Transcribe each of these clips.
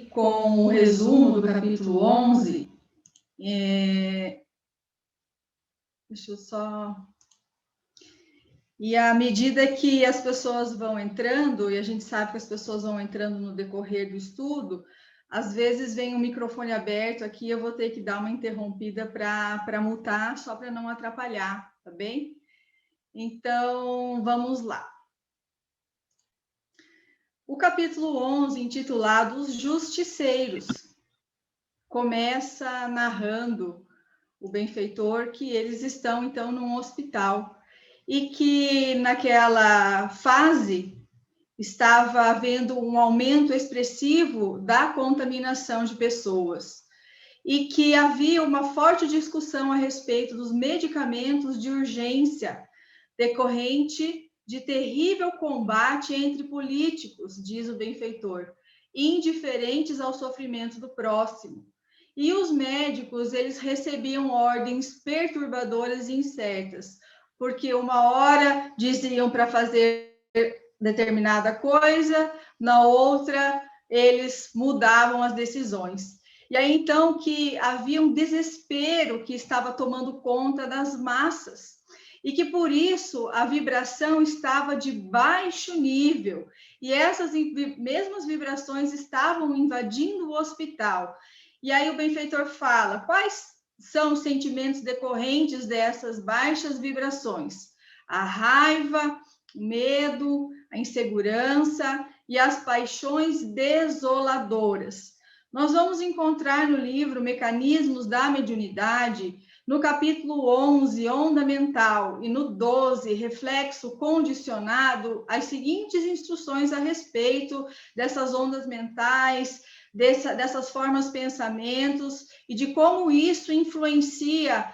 aqui com o resumo do capítulo 11. Deixa eu só... E à medida que as pessoas vão entrando, e a gente sabe que as pessoas vão entrando no decorrer do estudo, às vezes vem um microfone aberto aqui, eu vou ter que dar uma interrompida para mutar, só para não atrapalhar, tá bem? Então, vamos lá. O capítulo 11, intitulado Os Justiceiros, começa narrando o benfeitor que eles estão, então, num hospital e que naquela fase estava havendo um aumento expressivo da contaminação de pessoas e que havia uma forte discussão a respeito dos medicamentos de urgência decorrente de terrível combate entre políticos, diz o benfeitor, indiferentes ao sofrimento do próximo. E os médicos, eles recebiam ordens perturbadoras e incertas, porque uma hora diziam para fazer determinada coisa, na outra eles mudavam as decisões. E aí então que havia um desespero que estava tomando conta das massas, e que por isso a vibração estava de baixo nível, e essas mesmas vibrações estavam invadindo o hospital. E aí o benfeitor fala, quais são os sentimentos decorrentes dessas baixas vibrações? A raiva, o medo, a insegurança e as paixões desoladoras. Nós vamos encontrar no livro Mecanismos da Mediunidade, no capítulo 11, Onda Mental, e no 12, Reflexo Condicionado, as seguintes instruções a respeito dessas ondas mentais, dessas formas pensamentos e de como isso influencia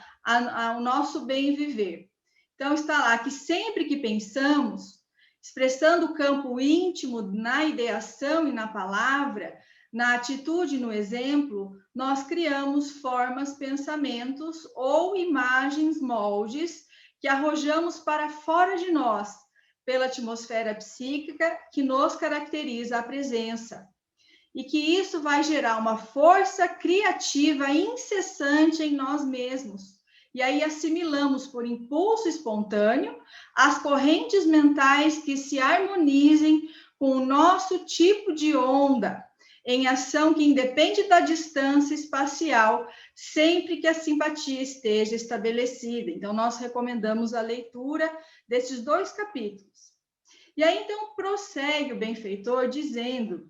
o nosso bem viver. Então, está lá que sempre que pensamos, expressando o campo íntimo na ideação e na palavra, na atitude e no exemplo, nós criamos formas, pensamentos ou imagens, moldes, que arrojamos para fora de nós, pela atmosfera psíquica que nos caracteriza a presença. E que isso vai gerar uma força criativa incessante em nós mesmos. E aí assimilamos por impulso espontâneo as correntes mentais que se harmonizem com o nosso tipo de onda, em ação que independe da distância espacial, sempre que a simpatia esteja estabelecida. Então, nós recomendamos a leitura desses 2 capítulos. E aí, então, prossegue o benfeitor dizendo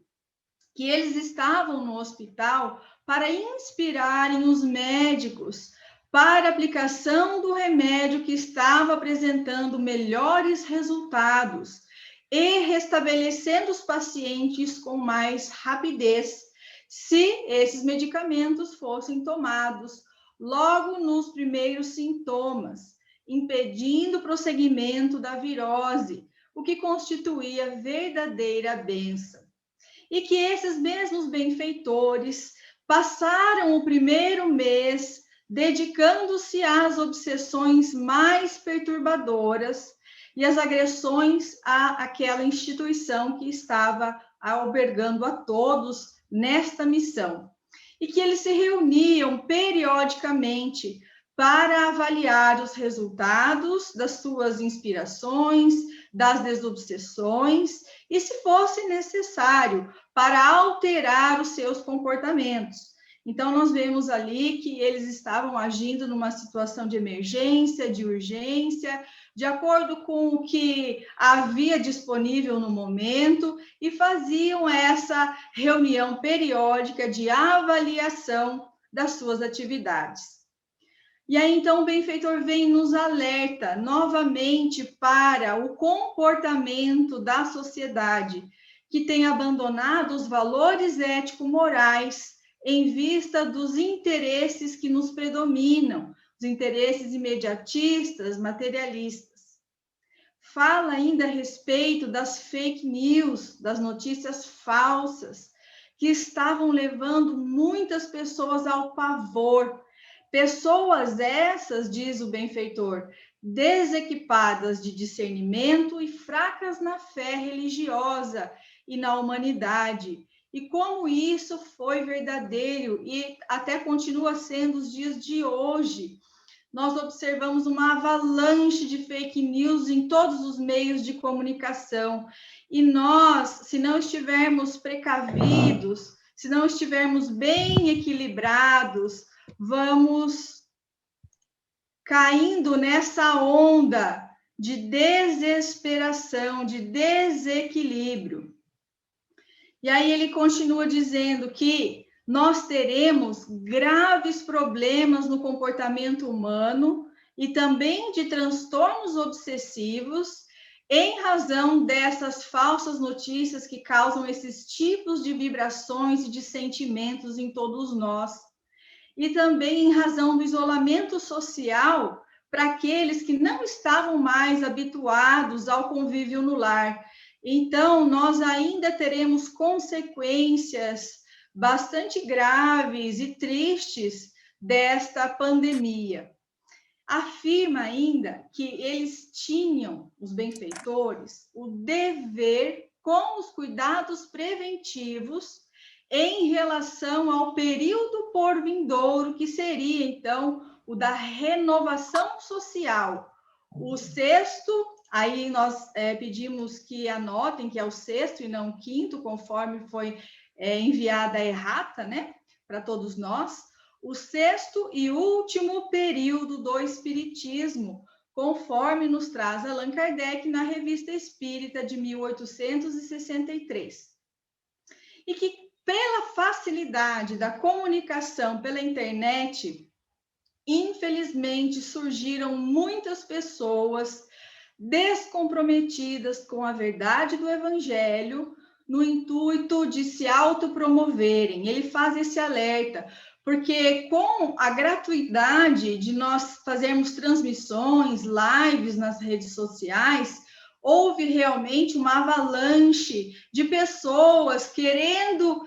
que eles estavam no hospital para inspirarem os médicos para a aplicação do remédio que estava apresentando melhores resultados e restabelecendo os pacientes com mais rapidez, se esses medicamentos fossem tomados logo nos primeiros sintomas, impedindo o prosseguimento da virose, o que constituía verdadeira bênção. E que esses mesmos benfeitores passaram o primeiro mês dedicando-se às obsessões mais perturbadoras e às agressões àquela instituição que estava albergando a todos nesta missão. E que eles se reuniam periodicamente para avaliar os resultados das suas inspirações, das desobsessões, e se fosse necessário, para alterar os seus comportamentos. Então, nós vemos ali que eles estavam agindo numa situação de emergência, de urgência, de acordo com o que havia disponível no momento, e faziam essa reunião periódica de avaliação das suas atividades. E aí, então, o benfeitor vem e nos alerta novamente para o comportamento da sociedade, que tem abandonado os valores ético-morais em vista dos interesses que nos predominam, os interesses imediatistas, materialistas. Fala ainda a respeito das fake news, das notícias falsas, que estavam levando muitas pessoas ao pavor. Pessoas essas, diz o benfeitor, desequipadas de discernimento e fracas na fé religiosa e na humanidade, e como isso foi verdadeiro e até continua sendo os dias de hoje. Nós observamos uma avalanche de fake news em todos os meios de comunicação. E nós, se não estivermos precavidos, se não estivermos bem equilibrados, vamos caindo nessa onda de desesperação, de desequilíbrio. E aí ele continua dizendo que nós teremos graves problemas no comportamento humano e também de transtornos obsessivos em razão dessas falsas notícias que causam esses tipos de vibrações e de sentimentos em todos nós. E também em razão do isolamento social para aqueles que não estavam mais habituados ao convívio no lar. Então, nós ainda teremos consequências bastante graves e tristes desta pandemia. Afirma ainda que eles tinham, os benfeitores, o dever com os cuidados preventivos em relação ao período por vindouro, que seria, então, o da renovação social. O sexto, aí nós pedimos que anotem que é o sexto e não o quinto, conforme foi enviada a errata, né, para todos nós. O sexto e último período do Espiritismo, conforme nos traz Allan Kardec na Revista Espírita de 1863. E que, pela facilidade da comunicação pela internet, infelizmente surgiram muitas pessoas descomprometidas com a verdade do Evangelho, no intuito de se autopromoverem. Ele faz esse alerta, porque com a gratuidade de nós fazermos transmissões, lives nas redes sociais, houve realmente uma avalanche de pessoas querendo,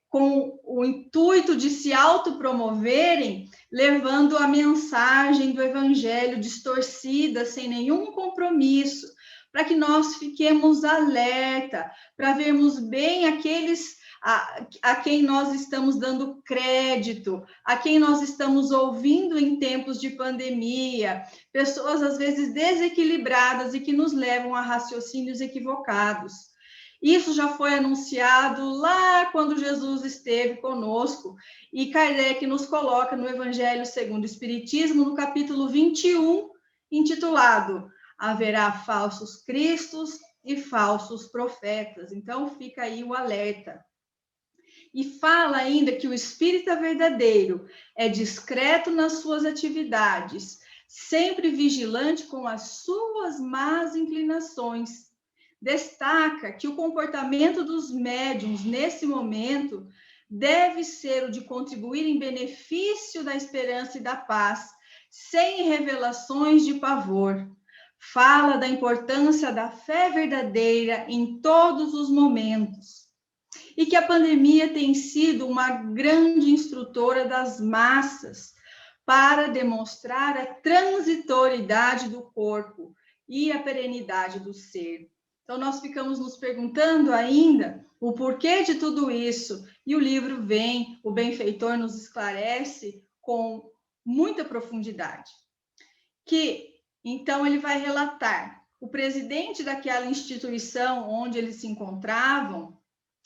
com o intuito de se autopromoverem, levando a mensagem do Evangelho distorcida, sem nenhum compromisso, para que nós fiquemos alerta, para vermos bem aqueles a quem nós estamos dando crédito, a quem nós estamos ouvindo em tempos de pandemia, pessoas às vezes desequilibradas e que nos levam a raciocínios equivocados. Isso já foi anunciado lá quando Jesus esteve conosco, e Kardec nos coloca no Evangelho segundo o Espiritismo, no capítulo 21, intitulado Haverá falsos cristos e falsos profetas. Então, fica aí o alerta. E fala ainda que o espírita verdadeiro é discreto nas suas atividades, sempre vigilante com as suas más inclinações. Destaca que o comportamento dos médiuns nesse momento deve ser o de contribuir em benefício da esperança e da paz, sem revelações de pavor. Fala da importância da fé verdadeira em todos os momentos. E que a pandemia tem sido uma grande instrutora das massas para demonstrar a transitoriedade do corpo e a perenidade do ser. Então, nós ficamos nos perguntando ainda o porquê de tudo isso, e o livro vem, o benfeitor nos esclarece com muita profundidade. Que, então, ele vai relatar, o presidente daquela instituição onde eles se encontravam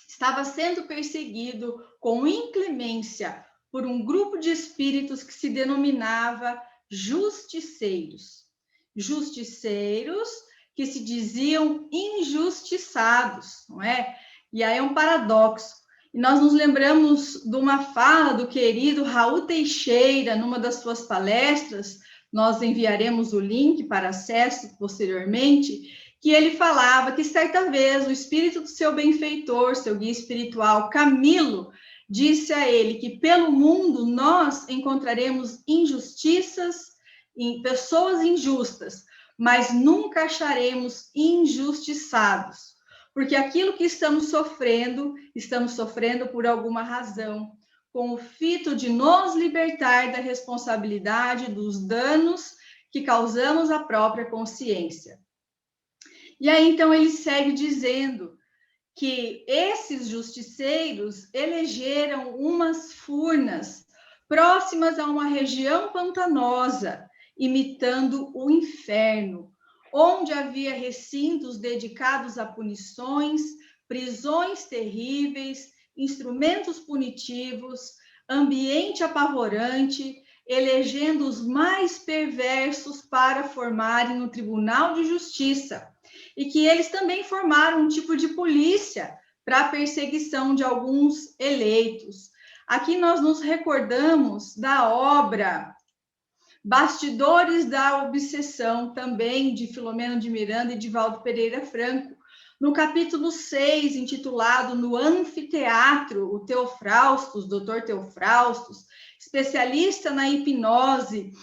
estava sendo perseguido com inclemência por um grupo de espíritos que se denominava justiceiros. Justiceiros que se diziam injustiçados, não é? E aí é um paradoxo. E nós nos lembramos de uma fala do querido Raul Teixeira, numa das suas palestras, nós enviaremos o link para acesso posteriormente, que ele falava que certa vez o espírito do seu benfeitor, seu guia espiritual, Camilo, disse a ele que pelo mundo nós encontraremos injustiças, pessoas injustas, mas nunca acharemos injustiçados, porque aquilo que estamos sofrendo por alguma razão, com o fito de nos libertar da responsabilidade dos danos que causamos à própria consciência. E aí, então, ele segue dizendo que esses justiceiros elegeram umas furnas próximas a uma região pantanosa, imitando o inferno, onde havia recintos dedicados a punições, prisões terríveis, instrumentos punitivos, ambiente apavorante, elegendo os mais perversos para formarem o Tribunal de Justiça, e que eles também formaram um tipo de polícia para a perseguição de alguns eleitos. Aqui nós nos recordamos da obra Bastidores da Obsessão, também de Filomeno de Miranda e de Valdo Pereira Franco, no capítulo 6, intitulado No Anfiteatro, o Teofraustos, Dr. Teofraustos, especialista na hipnose,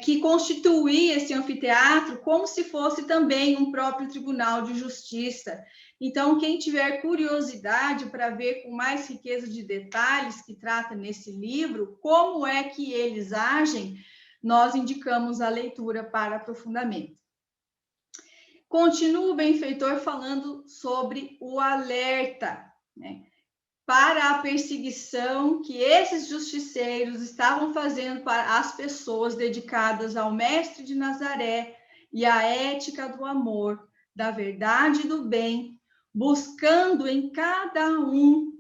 que constituía esse anfiteatro como se fosse também um próprio tribunal de justiça. Então, quem tiver curiosidade para ver com mais riqueza de detalhes que trata nesse livro, como é que eles agem, nós indicamos a leitura para aprofundamento. Continua o benfeitor falando sobre o alerta, né, para a perseguição que esses justiceiros estavam fazendo para as pessoas dedicadas ao Mestre de Nazaré e à ética do amor, da verdade e do bem, buscando em cada um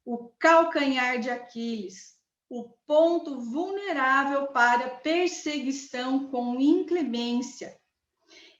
o calcanhar de Aquiles, o ponto vulnerável para perseguição com inclemência.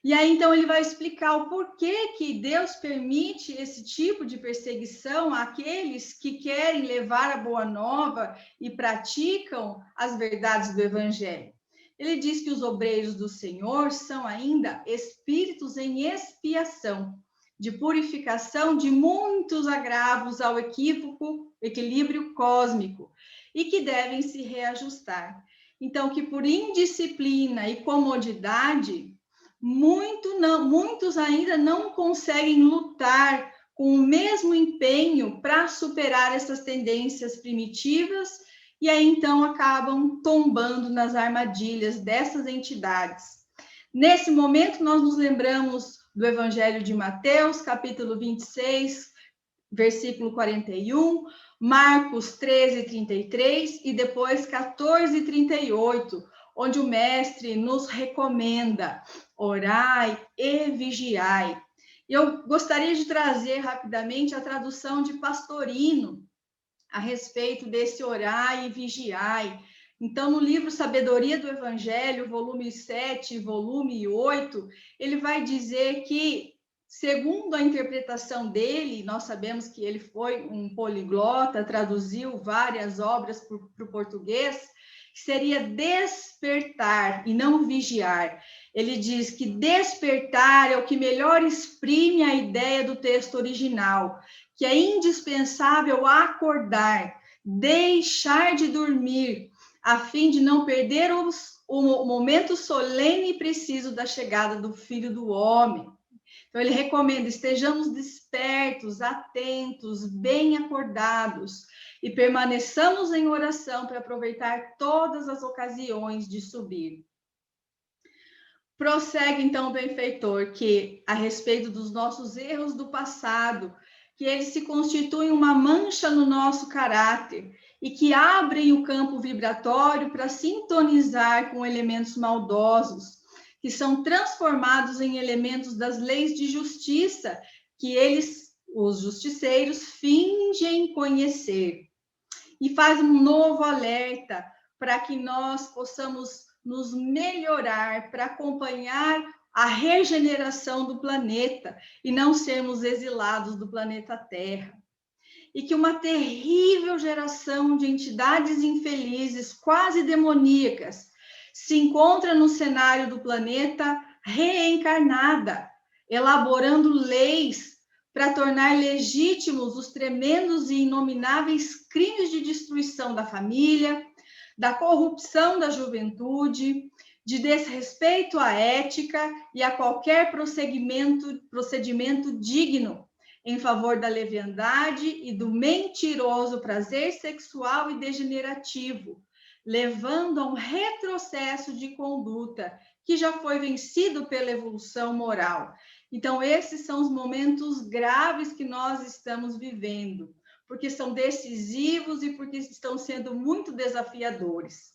E aí, então, ele vai explicar o porquê que Deus permite esse tipo de perseguição àqueles que querem levar a boa nova e praticam as verdades do Evangelho. Ele diz que os obreiros do Senhor são ainda espíritos em expiação, de purificação de muitos agravos ao equilíbrio cósmico, e que devem se reajustar. Então, que por indisciplina e comodidade, muitos ainda não conseguem lutar com o mesmo empenho para superar essas tendências primitivas, e aí então acabam tombando nas armadilhas dessas entidades. Nesse momento, nós nos lembramos do Evangelho de Mateus, capítulo 26, versículo 41, Marcos 13, 33 e depois 14, 38, onde o mestre nos recomenda: orai e vigiai. Eu gostaria de trazer rapidamente a tradução de Pastorino a respeito desse orai e vigiai. Então, no livro Sabedoria do Evangelho, volume 7 e volume 8, ele vai dizer que, segundo a interpretação dele, nós sabemos que ele foi um poliglota, traduziu várias obras para o português, seria despertar e não vigiar. Ele diz que despertar é o que melhor exprime a ideia do texto original, que é indispensável acordar, deixar de dormir, a fim de não perder o momento solene e preciso da chegada do Filho do Homem. Então, ele recomenda: estejamos despertos, atentos, bem acordados, e permaneçamos em oração para aproveitar todas as ocasiões de subir. Prossegue, então, o benfeitor, que, a respeito dos nossos erros do passado, que eles se constituem uma mancha no nosso caráter e que abrem o campo vibratório para sintonizar com elementos maldosos, que são transformados em elementos das leis de justiça que eles, os justiceiros, fingem conhecer. E faz um novo alerta para que nós possamos nos melhorar, para acompanhar a regeneração do planeta e não sermos exilados do planeta Terra. E que uma terrível geração de entidades infelizes, quase demoníacas, se encontra no cenário do planeta reencarnada, elaborando leis para tornar legítimos os tremendos e inomináveis crimes de destruição da família, da corrupção da juventude, de desrespeito à ética e a qualquer procedimento digno em favor da leviandade e do mentiroso prazer sexual e degenerativo, levando a um retrocesso de conduta que já foi vencido pela evolução moral. Então, esses são os momentos graves que nós estamos vivendo, porque são decisivos e porque estão sendo muito desafiadores.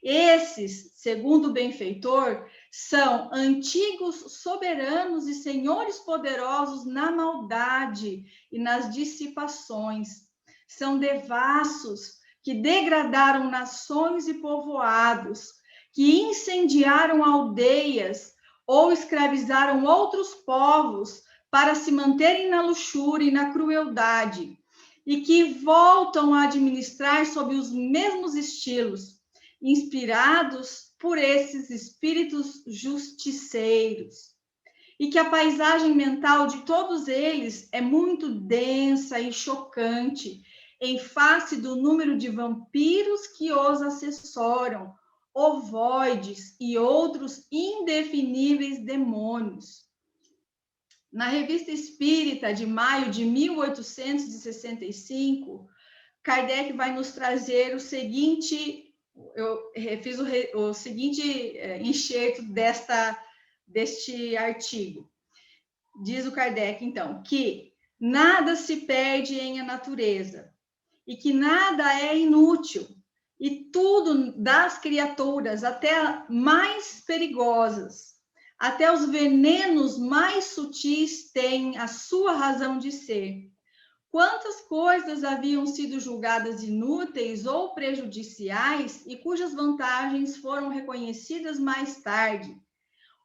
Esses, segundo o benfeitor, são antigos soberanos e senhores poderosos na maldade e nas dissipações. São devassos que degradaram nações e povoados, que incendiaram aldeias ou escravizaram outros povos para se manterem na luxúria e na crueldade, e que voltam a administrar sob os mesmos estilos, inspirados por esses espíritos justiceiros. E que a paisagem mental de todos eles é muito densa e chocante, em face do número de vampiros que os assessoram, ovoides e outros indefiníveis demônios. Na Revista Espírita de maio de 1865, Kardec vai nos trazer o seguinte, eu fiz o seguinte enxerto deste artigo. Diz o Kardec, então, que nada se perde em a natureza e que nada é inútil, e tudo das criaturas, até mais perigosas, até os venenos mais sutis têm a sua razão de ser. Quantas coisas haviam sido julgadas inúteis ou prejudiciais e cujas vantagens foram reconhecidas mais tarde.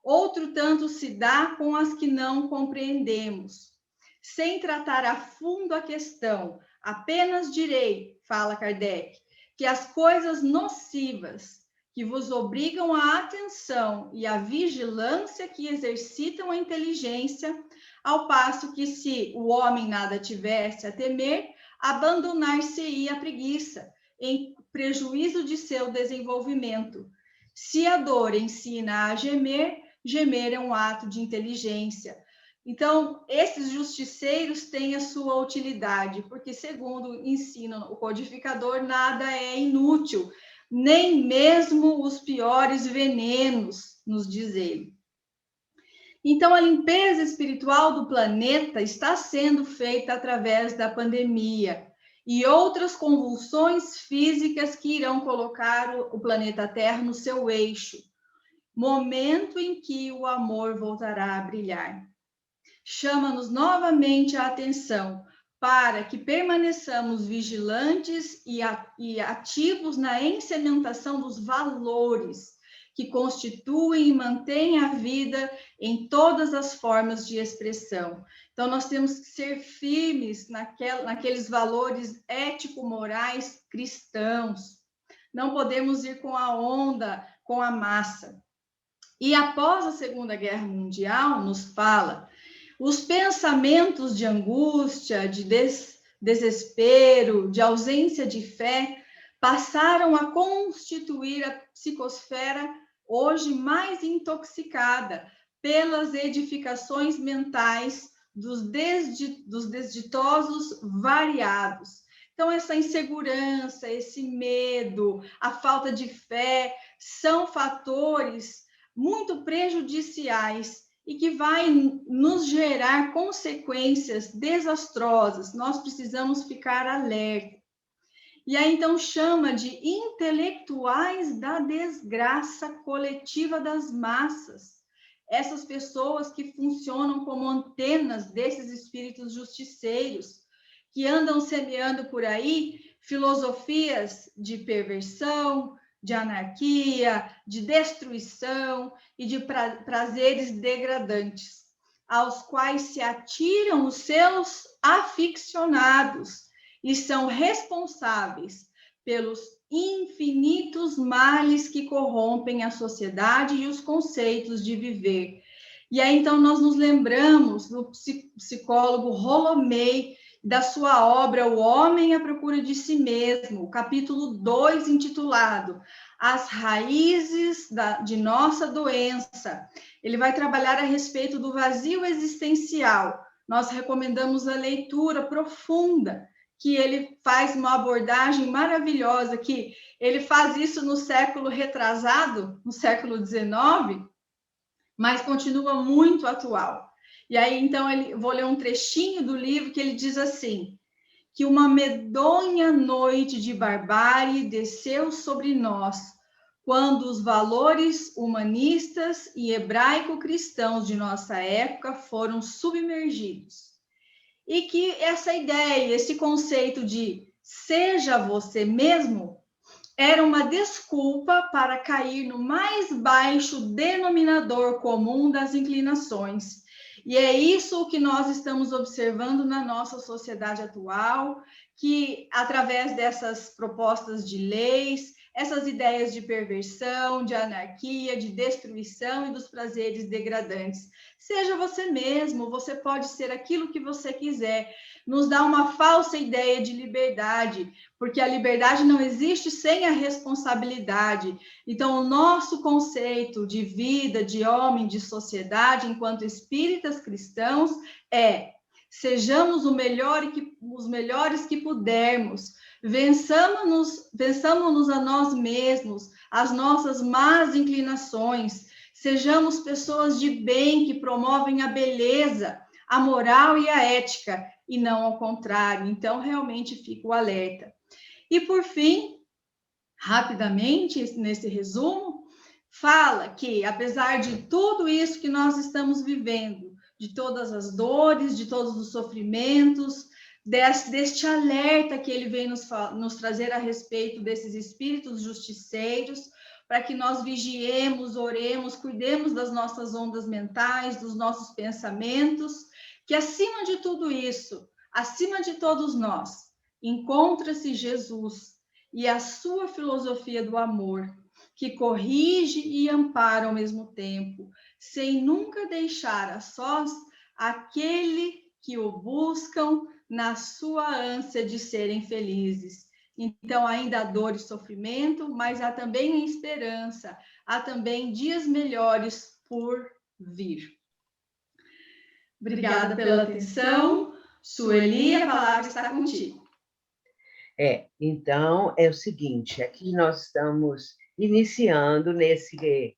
Outro tanto se dá com as que não compreendemos. Sem tratar a fundo a questão, apenas direi, fala Kardec, que as coisas nocivas que vos obrigam à atenção e à vigilância que exercitam a inteligência, ao passo que, se o homem nada tivesse a temer, abandonar-se-ia a preguiça, em prejuízo de seu desenvolvimento. Se a dor ensina a gemer, gemer é um ato de inteligência. Então, esses justiceiros têm a sua utilidade, porque, segundo ensina o codificador, nada é inútil, nem mesmo os piores venenos, nos diz ele. Então, a limpeza espiritual do planeta está sendo feita através da pandemia e outras convulsões físicas que irão colocar o planeta Terra no seu eixo, momento em que o amor voltará a brilhar. Chama-nos novamente a atenção para que permaneçamos vigilantes e ativos na incementação dos valores que constituem e mantêm a vida em todas as formas de expressão. Então, nós temos que ser firmes naqueles valores ético-morais cristãos. Não podemos ir com a onda, com a massa. E após a Segunda Guerra Mundial, nos fala, os pensamentos de angústia, de desespero, de ausência de fé, passaram a constituir a psicosfera hoje mais intoxicada pelas edificações mentais dos desditosos variados. Então, essa insegurança, esse medo, a falta de fé, são fatores muito prejudiciais e que vai nos gerar consequências desastrosas. Nós precisamos ficar alerta. E aí, então, chama de intelectuais da desgraça coletiva das massas. Essas pessoas que funcionam como antenas desses espíritos justiceiros, que andam semeando por aí filosofias de perversão, de anarquia, de destruição e de prazeres degradantes, aos quais se atiram os seus aficionados e são responsáveis pelos infinitos males que corrompem a sociedade e os conceitos de viver. E aí, então, nós nos lembramos do psicólogo Rolomei, da sua obra O Homem à Procura de Si Mesmo, capítulo 2, intitulado As Raízes de Nossa Doença. Ele vai trabalhar a respeito do vazio existencial. Nós recomendamos a leitura profunda, que ele faz uma abordagem maravilhosa, que ele faz isso no século retrasado, no século XIX, mas continua muito atual. E aí, então, vou ler um trechinho do livro que ele diz assim: que uma medonha noite de barbárie desceu sobre nós, quando os valores humanistas e hebraico-cristãos de nossa época foram submergidos. E que essa ideia, esse conceito de seja você mesmo, era uma desculpa para cair no mais baixo denominador comum das inclinações. E é isso que nós estamos observando na nossa sociedade atual, que através dessas propostas de leis, essas ideias de perversão, de anarquia, de destruição e dos prazeres degradantes. Seja você mesmo, você pode ser aquilo que você quiser. Nos dá uma falsa ideia de liberdade, porque a liberdade não existe sem a responsabilidade. Então, o nosso conceito de vida, de homem, de sociedade, enquanto espíritas cristãos, é: sejamos os melhores que pudermos, vençamos-nos a nós mesmos, as nossas más inclinações, sejamos pessoas de bem que promovem a beleza, a moral e a ética, e não ao contrário. Então, realmente fica o alerta. E, por fim, rapidamente, nesse resumo, fala que, apesar de tudo isso que nós estamos vivendo, de todas as dores, de todos os sofrimentos, deste alerta que ele vem nos trazer a respeito desses espíritos justiceiros, para que nós vigiemos, oremos, cuidemos das nossas ondas mentais, dos nossos pensamentos, que acima de tudo isso, acima de todos nós, encontra-se Jesus e a sua filosofia do amor, que corrige e ampara ao mesmo tempo, sem nunca deixar a sós aquele que o buscam na sua ânsia de serem felizes. Então, ainda há dor e sofrimento, mas há também esperança, há também dias melhores por vir. Obrigada pela atenção. Sueli, a palavra está contigo. Então, é o seguinte, aqui nós estamos iniciando nesse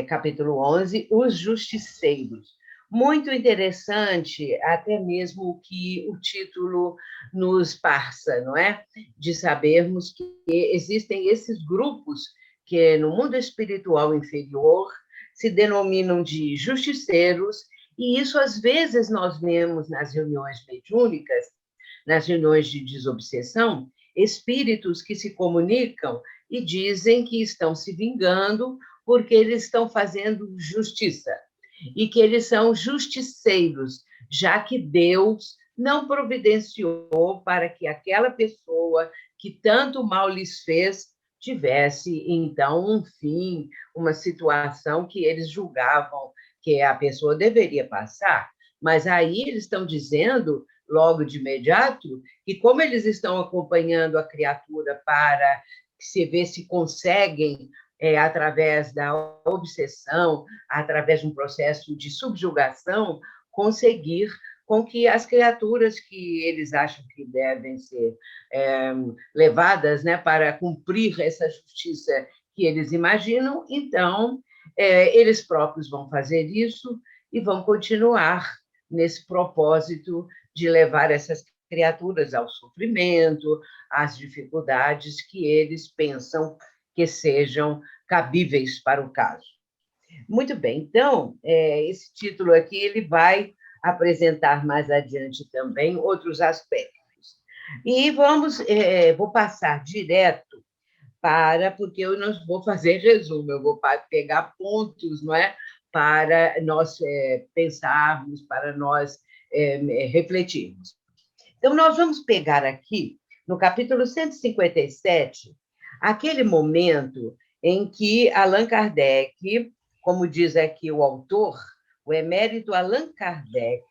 capítulo 11, os justiceiros. Muito interessante, até mesmo o que o título nos passa, não é? De sabermos que existem esses grupos que, no mundo espiritual inferior, se denominam de justiceiros, e isso, às vezes, nós vemos nas reuniões mediúnicas, nas reuniões de desobsessão, espíritos que se comunicam e dizem que estão se vingando porque eles estão fazendo justiça e que eles são justiceiros, já que Deus não providenciou para que aquela pessoa que tanto mal lhes fez tivesse, então, um fim, uma situação que eles julgavam que a pessoa deveria passar. Mas aí eles estão dizendo, logo de imediato, que como eles estão acompanhando a criatura para se ver se conseguem, através da obsessão, através de um processo de subjugação, conseguir com que as criaturas que eles acham que devem ser levadas, né, para cumprir essa justiça que eles imaginam, então, eles próprios vão fazer isso e vão continuar nesse propósito de levar essas criaturas ao sofrimento, às dificuldades que eles pensam que sejam cabíveis para o caso. Muito bem, então, esse título aqui ele vai apresentar mais adiante também outros aspectos. E vou passar direto porque eu não vou fazer resumo, eu vou pegar pontos, não é? Para nós pensarmos, para nós refletirmos. Então, nós vamos pegar aqui, no capítulo 157, aquele momento em que Allan Kardec, como diz aqui o autor, o emérito Allan Kardec,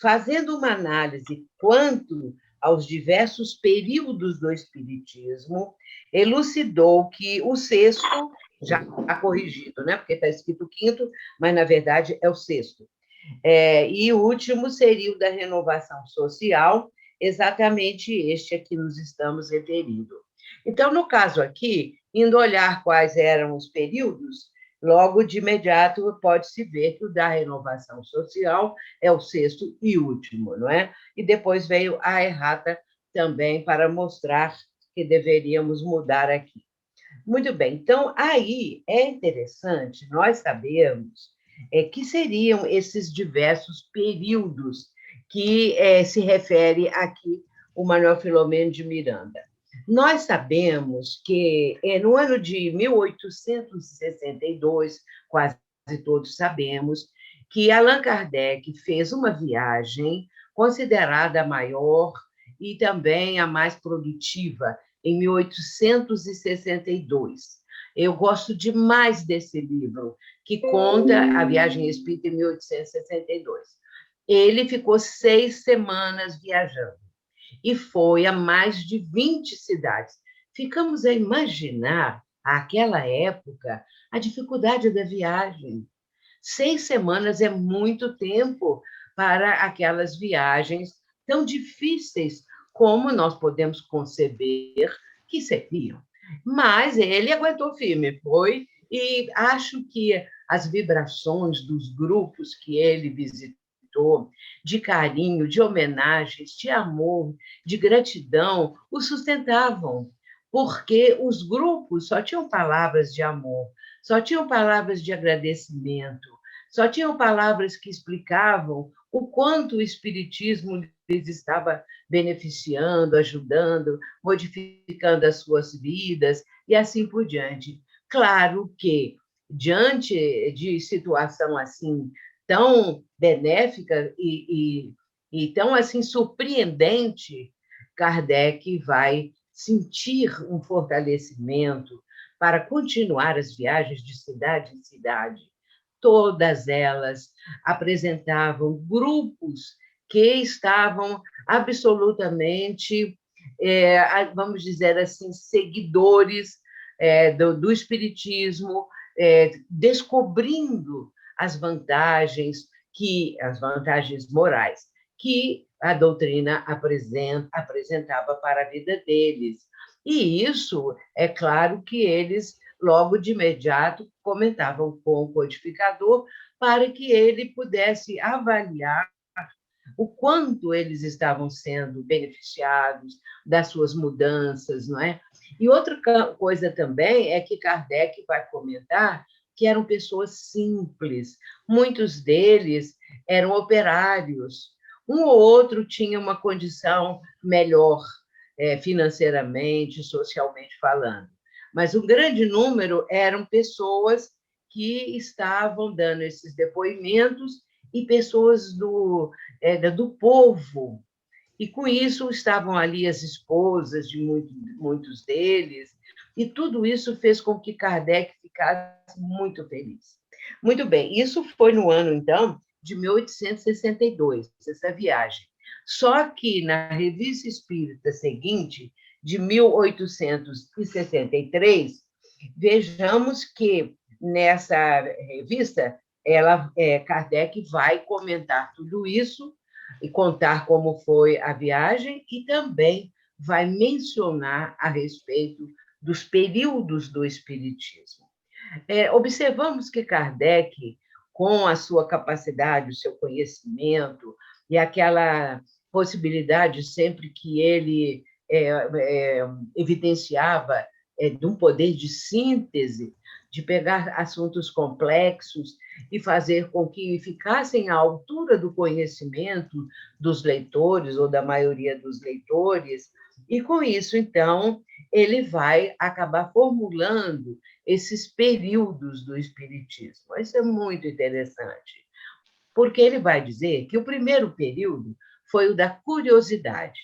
fazendo uma análise quanto aos diversos períodos do Espiritismo, elucidou que o sexto, já está corrigido, né? Porque está escrito o quinto, mas, na verdade, é o sexto. E o último seria o da renovação social, exatamente este a que nos estamos referindo. Então, no caso aqui, indo olhar quais eram os períodos, Logo, de imediato, pode-se ver que o da renovação social é o sexto e último, não é? E depois veio a errata também para mostrar que deveríamos mudar aqui. Muito bem, então aí é interessante nós sabermos que seriam esses diversos períodos que se refere aqui o Manuel Filomeno de Miranda. Nós sabemos que no ano de 1862, quase todos sabemos, que Allan Kardec fez uma viagem considerada a maior e também a mais produtiva, em 1862. Eu gosto demais desse livro, que conta a viagem espírita em 1862. Ele ficou 6 semanas viajando e foi a mais de 20 cidades. Ficamos a imaginar, àquela época, a dificuldade da viagem. 6 semanas é muito tempo para aquelas viagens tão difíceis como nós podemos conceber que seriam. Mas ele aguentou firme, foi, e acho que as vibrações dos grupos que ele visitou, de carinho, de homenagens, de amor, de gratidão, o sustentavam, porque os grupos só tinham palavras de amor, só tinham palavras de agradecimento, só tinham palavras que explicavam o quanto o Espiritismo lhes estava beneficiando, ajudando, modificando as suas vidas e assim por diante. Claro que, diante de situação assim tão benéfica e tão assim surpreendente, Kardec vai sentir um fortalecimento para continuar as viagens de cidade em cidade. Todas elas apresentavam grupos que estavam absolutamente, vamos dizer assim, seguidores do Espiritismo, descobrindo as vantagens morais que a doutrina apresentava para a vida deles. E isso, é claro que eles, logo de imediato, comentavam com o codificador para que ele pudesse avaliar o quanto eles estavam sendo beneficiados das suas mudanças, não é? E outra coisa também é que Kardec vai comentar que eram pessoas simples, muitos deles eram operários, um ou outro tinha uma condição melhor financeiramente, socialmente falando, mas um grande número eram pessoas que estavam dando esses depoimentos e pessoas do povo. E, com isso, estavam ali as esposas de muitos deles, e tudo isso fez com que Kardec ficasse muito feliz. Muito bem, isso foi no ano, então, de 1862, essa viagem. Só que, na Revista Espírita seguinte, de 1863, vejamos que, nessa revista, Kardec vai comentar tudo isso e contar como foi a viagem e também vai mencionar a respeito dos períodos do Espiritismo. Observamos que Kardec, com a sua capacidade, o seu conhecimento e aquela possibilidade sempre que ele evidenciava de um poder de síntese, de pegar assuntos complexos e fazer com que ficassem à altura do conhecimento dos leitores ou da maioria dos leitores, e com isso, então, ele vai acabar formulando esses períodos do Espiritismo. Isso é muito interessante, porque ele vai dizer que o primeiro período foi o da curiosidade.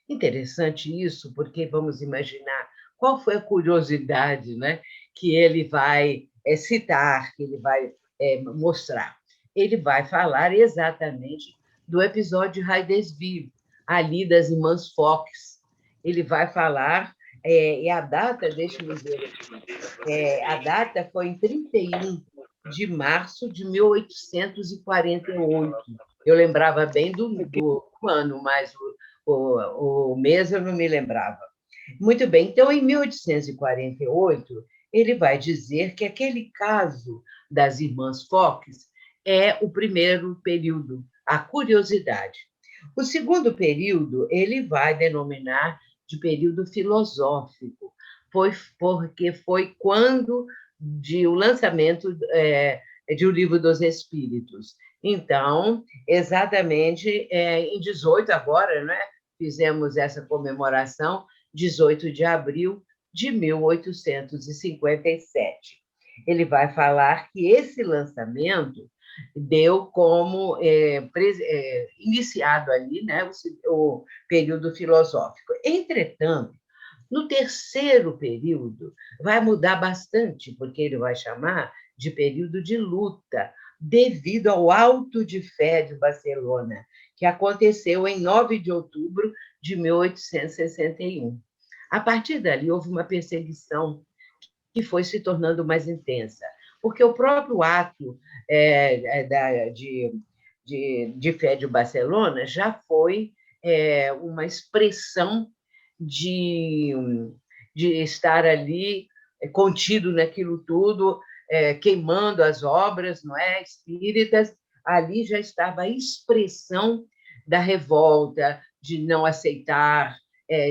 Interessante isso, porque vamos imaginar qual foi a curiosidade, né, que ele vai citar, que ele vai mostrar. Ele vai falar exatamente do episódio de Hydesville, ali das irmãs Fox. Ele vai falar, e a data, deixa-me ver aqui, a data foi em 31 de março de 1848. Eu lembrava bem do ano, mas o mês eu não me lembrava. Muito bem, então, em 1848, ele vai dizer que aquele caso das irmãs Fox é o primeiro período, a curiosidade. O segundo período ele vai denominar de período filosófico, porque foi quando de o lançamento de O Livro dos Espíritos. Então, exatamente em 18 agora, né, fizemos essa comemoração, 18 de abril de 1857. Ele vai falar que esse lançamento deu como iniciado ali, né, o período filosófico. Entretanto, no terceiro período, vai mudar bastante, porque ele vai chamar de período de luta, devido ao Auto de Fé de Barcelona, que aconteceu em 9 de outubro de 1861. A partir dali, houve uma perseguição que foi se tornando mais intensa, porque o próprio ato de fé de Barcelona já foi uma expressão de, de estar ali contido naquilo tudo, queimando as obras, não é, espíritas. Ali já estava a expressão da revolta, de não aceitar,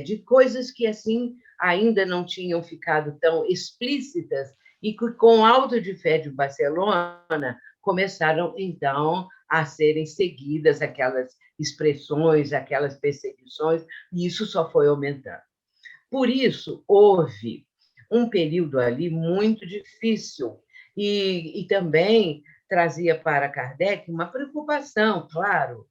de coisas que assim ainda não tinham ficado tão explícitas e que, com o Auto de Fé de Barcelona, começaram, então, a serem seguidas aquelas expressões, aquelas perseguições, e isso só foi aumentando. Por isso, houve um período ali muito difícil e também trazia para Kardec uma preocupação, claro.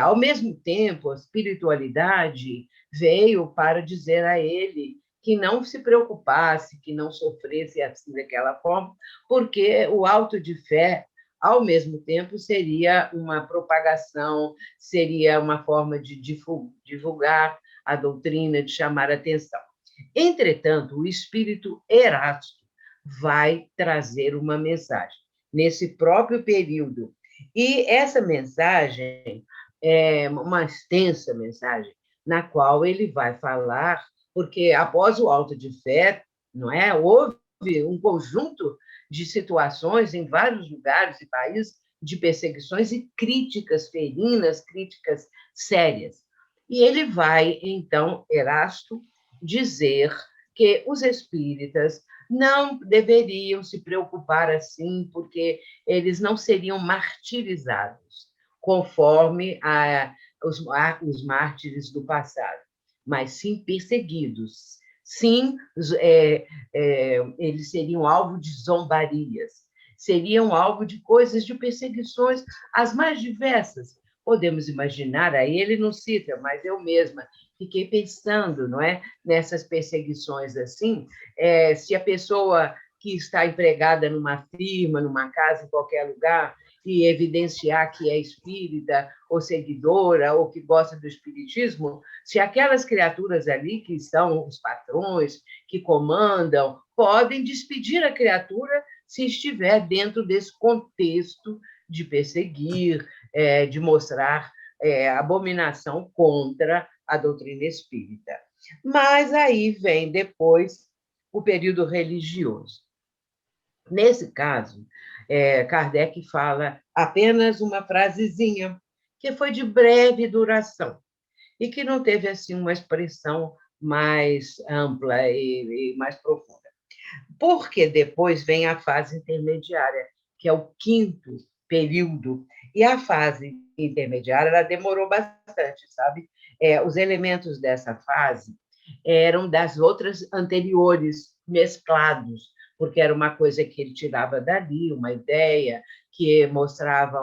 Ao mesmo tempo, a espiritualidade veio para dizer a ele que não se preocupasse, que não sofresse assim daquela forma, porque o auto de fé, ao mesmo tempo, seria uma propagação, seria uma forma de divulgar a doutrina, de chamar a atenção. Entretanto, o espírito Erasto vai trazer uma mensagem nesse próprio período. E essa mensagem é uma extensa mensagem, na qual ele vai falar, porque após o Auto de Fé, não é, houve um conjunto de situações em vários lugares e países de perseguições e críticas ferinas, críticas sérias. E ele vai, então, Erasto, dizer que os espíritas não deveriam se preocupar assim, porque eles não seriam martirizados, conforme os mártires do passado, mas sim perseguidos. Sim, eles seriam alvo de zombarias, seriam alvo de coisas, de perseguições as mais diversas. Podemos imaginar, aí ele não cita, mas eu mesma fiquei pensando, não é, nessas perseguições assim, se a pessoa que está empregada numa firma, numa casa, em qualquer lugar, e evidenciar que é espírita ou seguidora ou que gosta do espiritismo, se aquelas criaturas ali que são os patrões, que comandam, podem despedir a criatura se estiver dentro desse contexto de perseguir, de mostrar abominação contra a doutrina espírita. Mas aí vem depois o período religioso. Nesse caso, Kardec fala apenas uma frasezinha, que foi de breve duração, e que não teve assim uma expressão mais ampla e mais profunda. Porque depois vem a fase intermediária, que é o quinto período, e a fase intermediária ela demorou bastante, sabe? Os elementos dessa fase eram das outras anteriores, mesclados, porque era uma coisa que ele tirava dali, uma ideia, que mostrava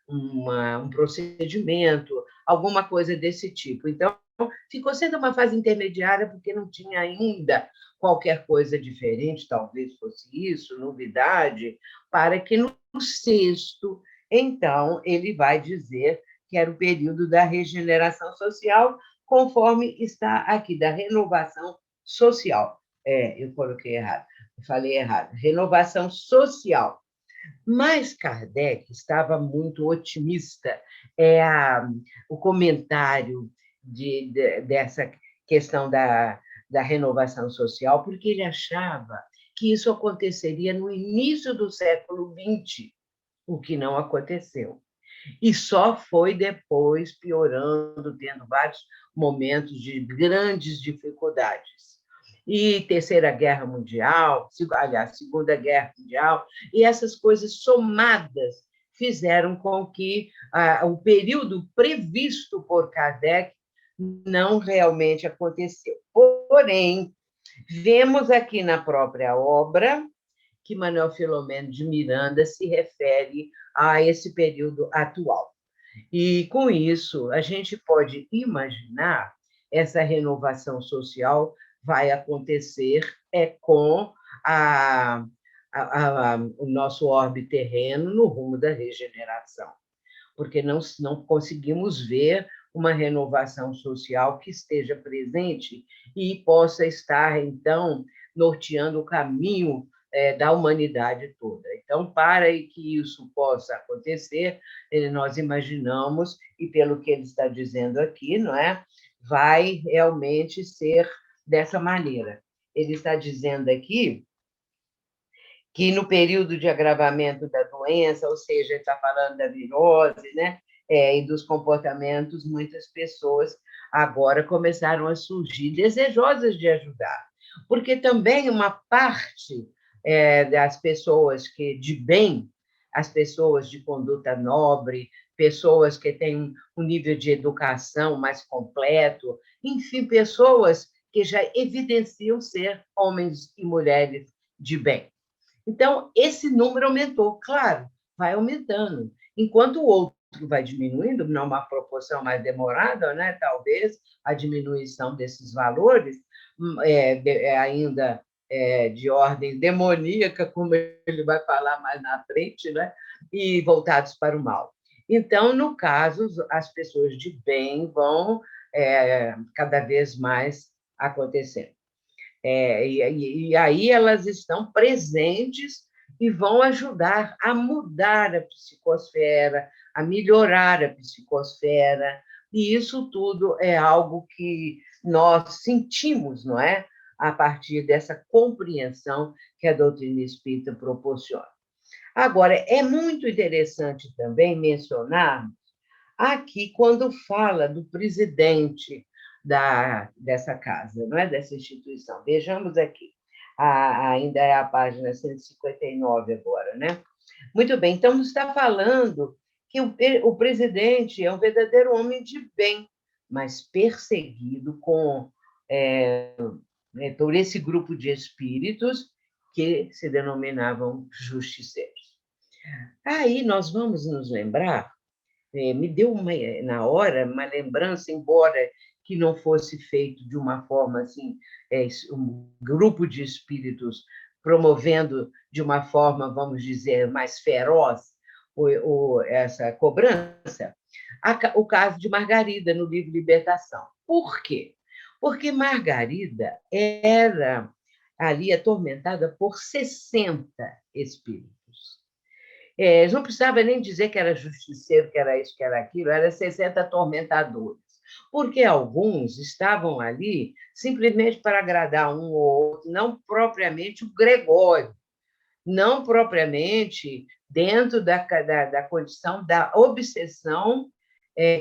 um procedimento, alguma coisa desse tipo. Então, ficou sendo uma fase intermediária, porque não tinha ainda qualquer coisa diferente, talvez fosse isso, novidade, para que no sexto, então, ele vai dizer que era o período da regeneração social, conforme está aqui, da renovação social. Eu coloquei errado, eu falei errado. Renovação social. Mas Kardec estava muito otimista. O comentário dessa questão da renovação social, porque ele achava que isso aconteceria no início do século XX, o que não aconteceu. E só foi depois piorando, tendo vários momentos de grandes dificuldades. E Terceira Guerra Mundial, aliás, Segunda Guerra Mundial, e essas coisas somadas fizeram com que o período previsto por Kardec não realmente aconteceu. Porém, vemos aqui na própria obra que Manuel Filomeno de Miranda se refere a esse período atual. E, com isso, a gente pode imaginar essa renovação social vai acontecer com o nosso orbe terreno no rumo da regeneração, porque não conseguimos ver uma renovação social que esteja presente e possa estar, então, norteando o caminho da humanidade toda. Então, para que isso possa acontecer, nós imaginamos, e pelo que ele está dizendo aqui, não é? Vai realmente ser dessa maneira. Ele está dizendo aqui que no período de agravamento da doença, ou seja, ele está falando da virose, né? E dos comportamentos, muitas pessoas agora começaram a surgir desejosas de ajudar, porque também uma parte das pessoas que de bem, as pessoas de conduta nobre, pessoas que têm um nível de educação mais completo, enfim, pessoas que já evidenciam ser homens e mulheres de bem. Então, esse número aumentou, claro, vai aumentando, enquanto o outro vai diminuindo, numa proporção mais demorada, né? Talvez a diminuição desses valores ainda de ordem demoníaca, como ele vai falar mais na frente, né? E voltados para o mal. Então, no caso, as pessoas de bem vão cada vez mais acontecendo. E aí elas estão presentes e vão ajudar a mudar a psicosfera, a melhorar a psicosfera, e isso tudo é algo que nós sentimos, não é? A partir dessa compreensão que a doutrina espírita proporciona. Agora, é muito interessante também mencionar aqui quando fala do presidente dessa casa, não é? Dessa instituição. Vejamos aqui. Ainda é a página 159 agora, né? Muito bem, então está falando que o presidente é um verdadeiro homem de bem, mas perseguido por esse grupo de espíritos que se denominavam justiceiros. Aí nós vamos nos lembrar, me deu na hora uma lembrança, embora que não fosse feito de uma forma assim, um grupo de espíritos promovendo de uma forma, vamos dizer, mais feroz essa cobrança, o caso de Margarida, no livro Libertação. Por quê? Porque Margarida era ali atormentada por 60 espíritos. Não precisava nem dizer que era justiceiro, que era isso, que era aquilo, era 60 atormentadores, porque alguns estavam ali simplesmente para agradar um ou outro, não propriamente o Gregório, não propriamente dentro da condição da obsessão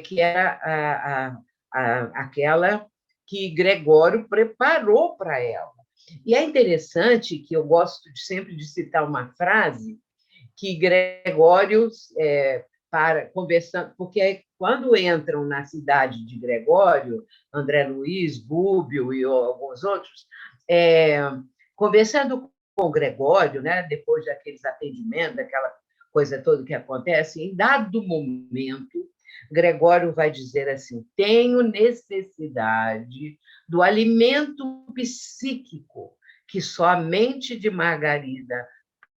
que era aquela que Gregório preparou para ela. E é interessante que eu gosto sempre de citar uma frase que Gregório, conversando, porque quando entram na cidade de Gregório, André Luiz, Búbio e alguns outros, conversando com Gregório, né, depois daqueles atendimentos, daquela coisa toda que acontece, em dado momento, Gregório vai dizer assim: tenho necessidade do alimento psíquico que só a mente de Margarida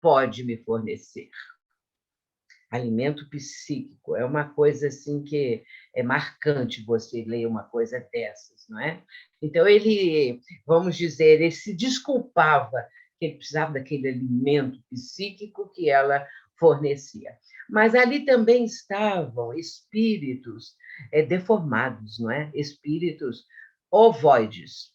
pode me fornecer. Alimento psíquico é uma coisa assim que é marcante você ler uma coisa dessas, não é? Então ele, vamos dizer, ele se desculpava que ele precisava daquele alimento psíquico que ela fornecia. Mas ali também estavam espíritos deformados, não é? Espíritos ovoides.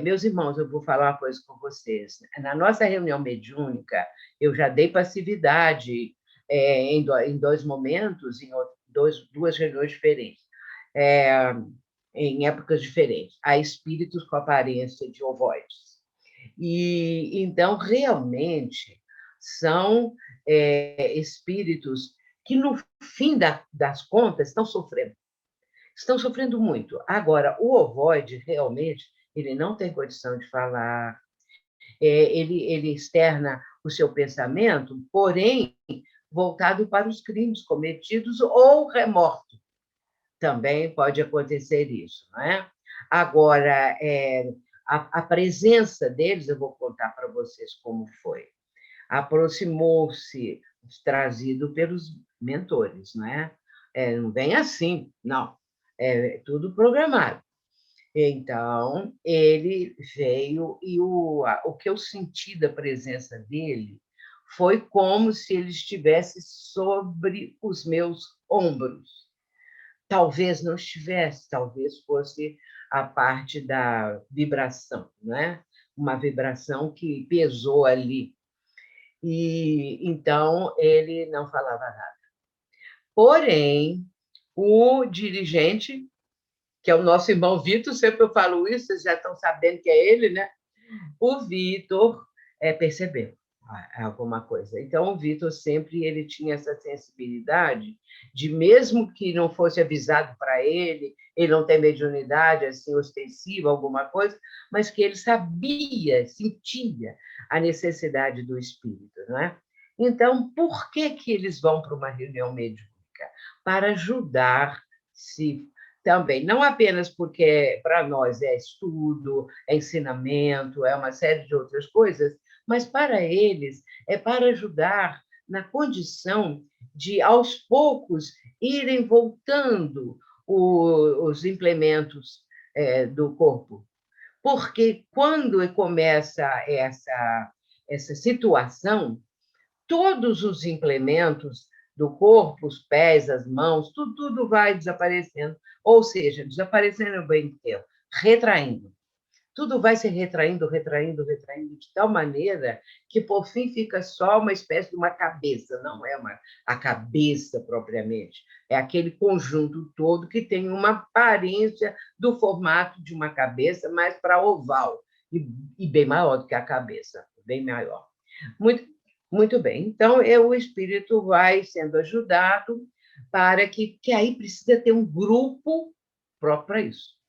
Meus irmãos, eu vou falar uma coisa com vocês. Na nossa reunião mediúnica, eu já dei passividade em dois momentos, em duas reuniões diferentes, é, em épocas diferentes, a espíritos com aparência de ovoides. E então, realmente, são espíritos que, no fim das contas, estão sofrendo muito. Agora, o ovoide, realmente, ele não tem condição de falar, ele externa o seu pensamento, porém, voltado para os crimes cometidos ou remorso. Também pode acontecer isso, não é? Agora, a presença deles, eu vou contar para vocês como foi. Aproximou-se, trazido pelos mentores, não é? Não vem assim, não. É tudo programado. Então, ele veio e o que eu senti da presença dele foi como se ele estivesse sobre os meus ombros. Talvez não estivesse, talvez fosse a parte da vibração, né? Uma vibração que pesou ali. E então ele não falava nada. Porém, o dirigente, que é o nosso irmão Vitor, sempre eu falo isso, vocês já estão sabendo que é ele, né? O Vitor percebeu alguma coisa. Então, o Vitor sempre ele tinha essa sensibilidade de, mesmo que não fosse avisado para ele, ele não tem mediunidade assim ostensiva, alguma coisa, mas que ele sabia, sentia a necessidade do espírito, não é? Então, por que eles vão para uma reunião mediúnica? Para ajudar-se também, não apenas porque para nós é estudo, é ensinamento, é uma série de outras coisas, mas para eles é para ajudar na condição de, aos poucos, irem voltando os implementos do corpo. Porque quando começa essa situação, todos os implementos do corpo, os pés, as mãos, tudo vai desaparecendo, ou seja, desaparecendo bem inteiro, retraindo. Tudo vai se retraindo, retraindo, retraindo, de tal maneira que, por fim, fica só uma espécie de uma cabeça, não é a cabeça propriamente, é aquele conjunto todo que tem uma aparência do formato de uma cabeça, mais para oval, e bem maior do que a cabeça, bem maior. Muito, muito bem. Então, o espírito vai sendo ajudado para que aí precisa ter um grupo próprio para isso,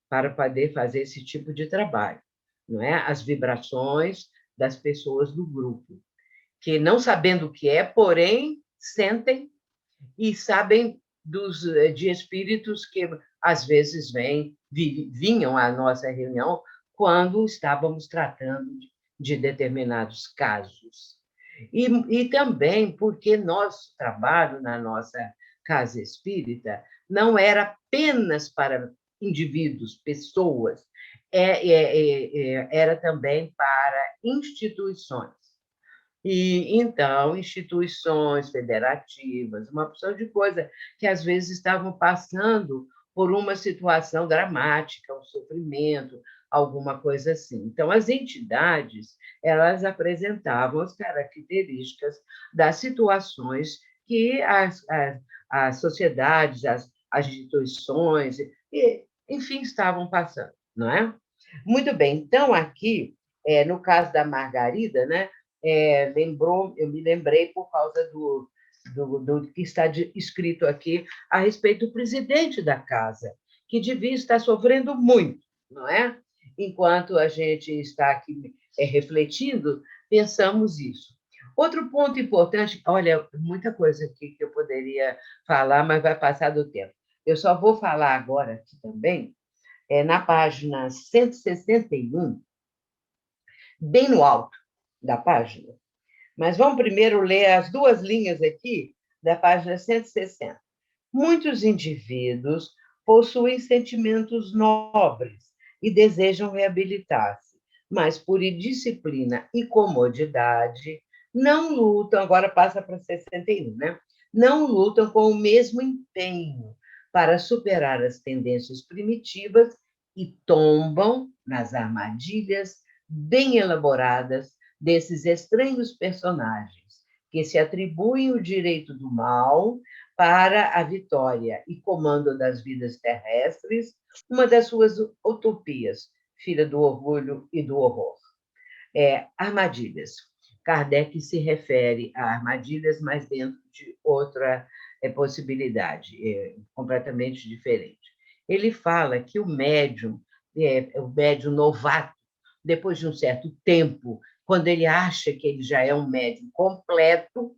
para poder fazer esse tipo de trabalho, não é? As vibrações das pessoas do grupo, que não sabendo o que é, porém sentem e sabem de espíritos que às vezes vinham à nossa reunião quando estávamos tratando de determinados casos. E também porque nosso trabalho na nossa casa espírita não era apenas para indivíduos, pessoas, era também para instituições. E então, instituições federativas, uma porção de coisa que às vezes estavam passando por uma situação dramática, um sofrimento, alguma coisa assim. Então, as entidades, elas apresentavam as características das situações que as sociedades, as instituições, enfim, estavam passando, não é? Muito bem, então, aqui, no caso da Margarida, né, eu me lembrei por causa do que está escrito aqui a respeito do presidente da casa, que devia estar sofrendo muito, não é? Enquanto a gente está aqui refletindo, pensamos isso. Outro ponto importante, olha, muita coisa aqui que eu poderia falar, mas vai passar do tempo. Eu só vou falar agora aqui também, na página 161, bem no alto da página. Mas vamos primeiro ler as duas linhas aqui da página 160. Muitos indivíduos possuem sentimentos nobres e desejam reabilitar-se, mas por indisciplina e comodidade não lutam, agora passa para 61, né? Não lutam com o mesmo empenho para superar as tendências primitivas e tombam nas armadilhas bem elaboradas desses estranhos personagens, que se atribuem o direito do mal para a vitória e comando das vidas terrestres, uma das suas utopias, filha do orgulho e do horror. Armadilhas. Kardec se refere a armadilhas, mas dentro de outra possibilidade, completamente diferente. Ele fala que o médium novato, depois de um certo tempo, quando ele acha que ele já é um médium completo,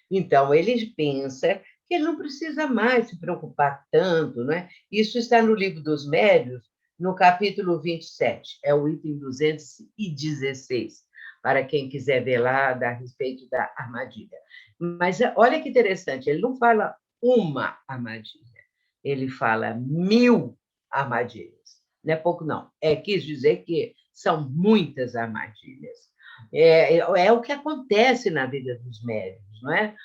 então ele pensa que ele não precisa mais se preocupar tanto, não é? Isso está no Livro dos Médiuns, no capítulo 27, é o item 216, para quem quiser ver lá a respeito da armadilha. Mas olha que interessante, ele não fala uma armadilha, ele fala 1000 armadilhas. Não é pouco, não. Quis dizer que são muitas armadilhas. É o que acontece na vida dos médiuns, não é?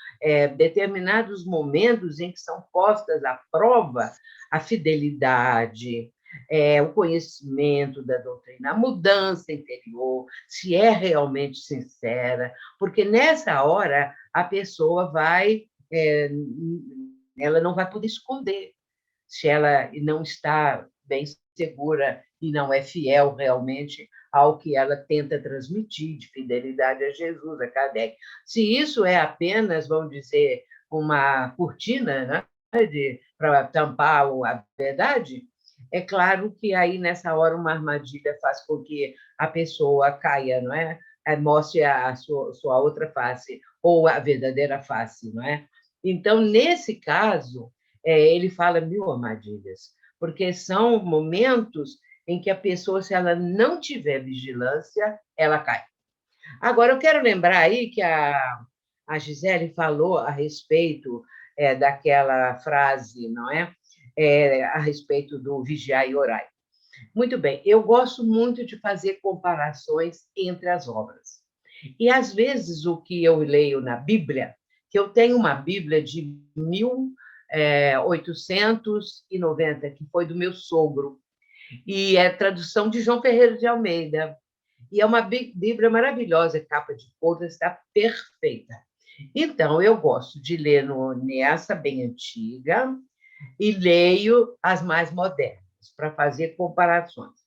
Determinados momentos em que são postas à prova a fidelidade, o conhecimento da doutrina, a mudança interior, se é realmente sincera, porque nessa hora a pessoa ela não vai poder esconder se ela não está bem segura e não é fiel realmente ao que ela tenta transmitir de fidelidade a Jesus, a Kardec. Se isso é apenas, vamos dizer, uma cortina, né, para tampar a verdade, é claro que aí, nessa hora, uma armadilha faz com que a pessoa caia, não é? Mostre a sua outra face, ou a verdadeira face, não é? Então, nesse caso, ele fala 1000 armadilhas, porque são momentos em que a pessoa, se ela não tiver vigilância, ela cai. Agora, eu quero lembrar aí que a Gisele falou a respeito daquela frase, não é? A respeito do vigiar e orar. Muito bem, eu gosto muito de fazer comparações entre as obras. E, às vezes, o que eu leio na Bíblia, que eu tenho uma Bíblia de 1890, que foi do meu sogro, e é tradução de João Ferreira de Almeida. E é uma Bíblia maravilhosa, capa de couro, está perfeita. Então, eu gosto de ler nessa bem antiga e leio as mais modernas, para fazer comparações.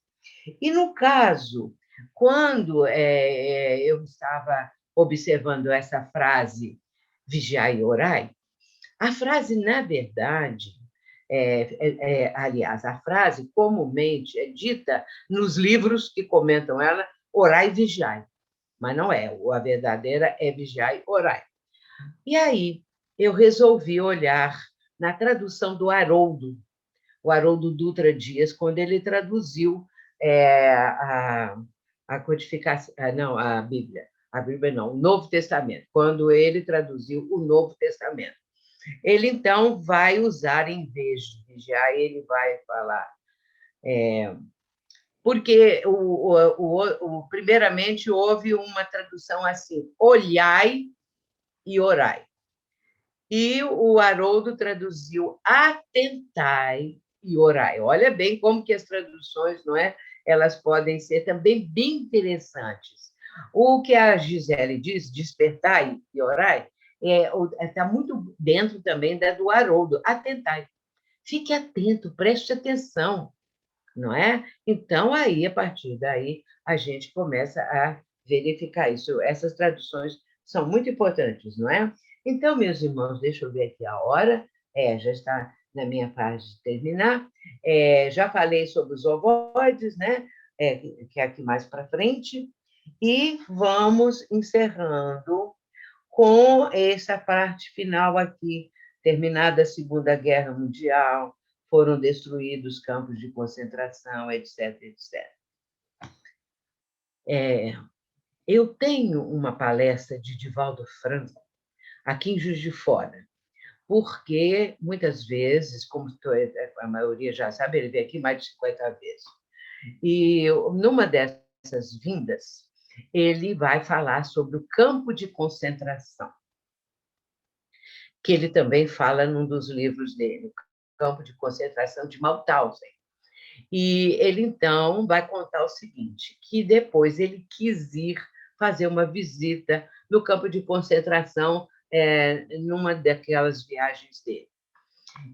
E, no caso, quando eu estava observando essa frase, vigiai e orai, a frase, na verdade, aliás, a frase comumente é dita nos livros que comentam ela, orai e vigiai, mas não é, a verdadeira é vigiai e orai. E aí eu resolvi olhar na tradução do Haroldo, o Haroldo Dutra Dias, quando ele traduziu a codificação, não, a Bíblia não, o Novo Testamento, quando ele traduziu o Novo Testamento. Ele, então, vai usar, em vez de vigiar, ele vai falar. Porque, primeiramente, houve uma tradução assim: olhai e orai. E o Haroldo traduziu atentai e orai. Olha bem como que as traduções, não é? Elas podem ser também bem interessantes. O que a Gisele diz, despertai e orai, está muito dentro também da do Haroldo, atentai. Fique atento, preste atenção, não é? Então, aí, a partir daí, a gente começa a verificar isso. Essas traduções são muito importantes, não é? Então, meus irmãos, deixa eu ver aqui a hora. Já está na minha fase de terminar. Já falei sobre os ovoides, né? Que é aqui mais para frente. E vamos encerrando com essa parte final aqui, terminada a Segunda Guerra Mundial, foram destruídos campos de concentração, etc., etc. Eu tenho uma palestra de Divaldo Franco aqui em Juiz de Fora, porque, muitas vezes, como a maioria já sabe, ele veio aqui mais de 50 vezes. E, numa dessas vindas, ele vai falar sobre o campo de concentração, que ele também fala num dos livros dele, o Campo de Concentração de Mauthausen. E ele, então, vai contar o seguinte, que depois ele quis ir fazer uma visita no campo de concentração, numa daquelas viagens dele.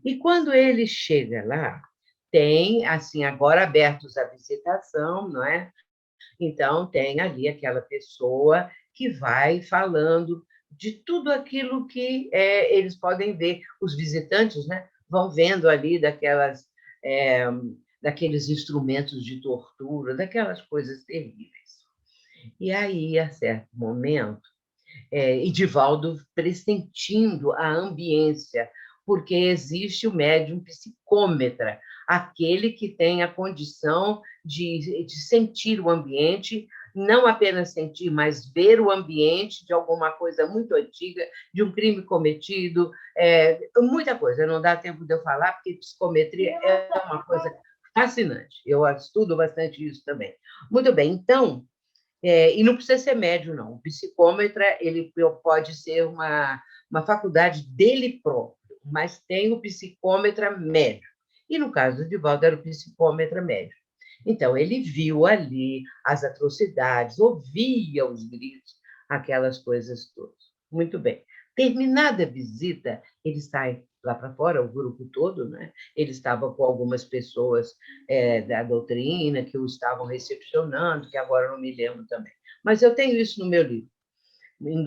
E quando ele chega lá, tem, assim, agora abertos à visitação, não é? Então, tem ali aquela pessoa que vai falando de tudo aquilo que eles podem ver. Os visitantes, né, vão vendo ali é, daqueles instrumentos de tortura, daquelas coisas terríveis. E aí, a certo momento, Edivaldo pressentindo a ambiência, porque existe o médium psicômetra, aquele que tem a condição de sentir o ambiente, não apenas sentir, mas ver o ambiente de alguma coisa muito antiga, de um crime cometido, muita coisa. Não dá tempo de eu falar, porque psicometria é uma coisa fascinante. Eu estudo bastante isso também. Muito bem, então, e não precisa ser médio, não. O psicômetra ele pode ser uma faculdade dele próprio, mas tem o psicômetra médio. E, no caso do Divaldo, era o psicômetra médio. Então, ele viu ali as atrocidades, ouvia os gritos, aquelas coisas todas. Muito bem. Terminada a visita, ele sai lá para fora, o grupo todo, né? Ele estava com algumas pessoas da doutrina que o estavam recepcionando, que agora não me lembro também. Mas eu tenho isso no meu livro, em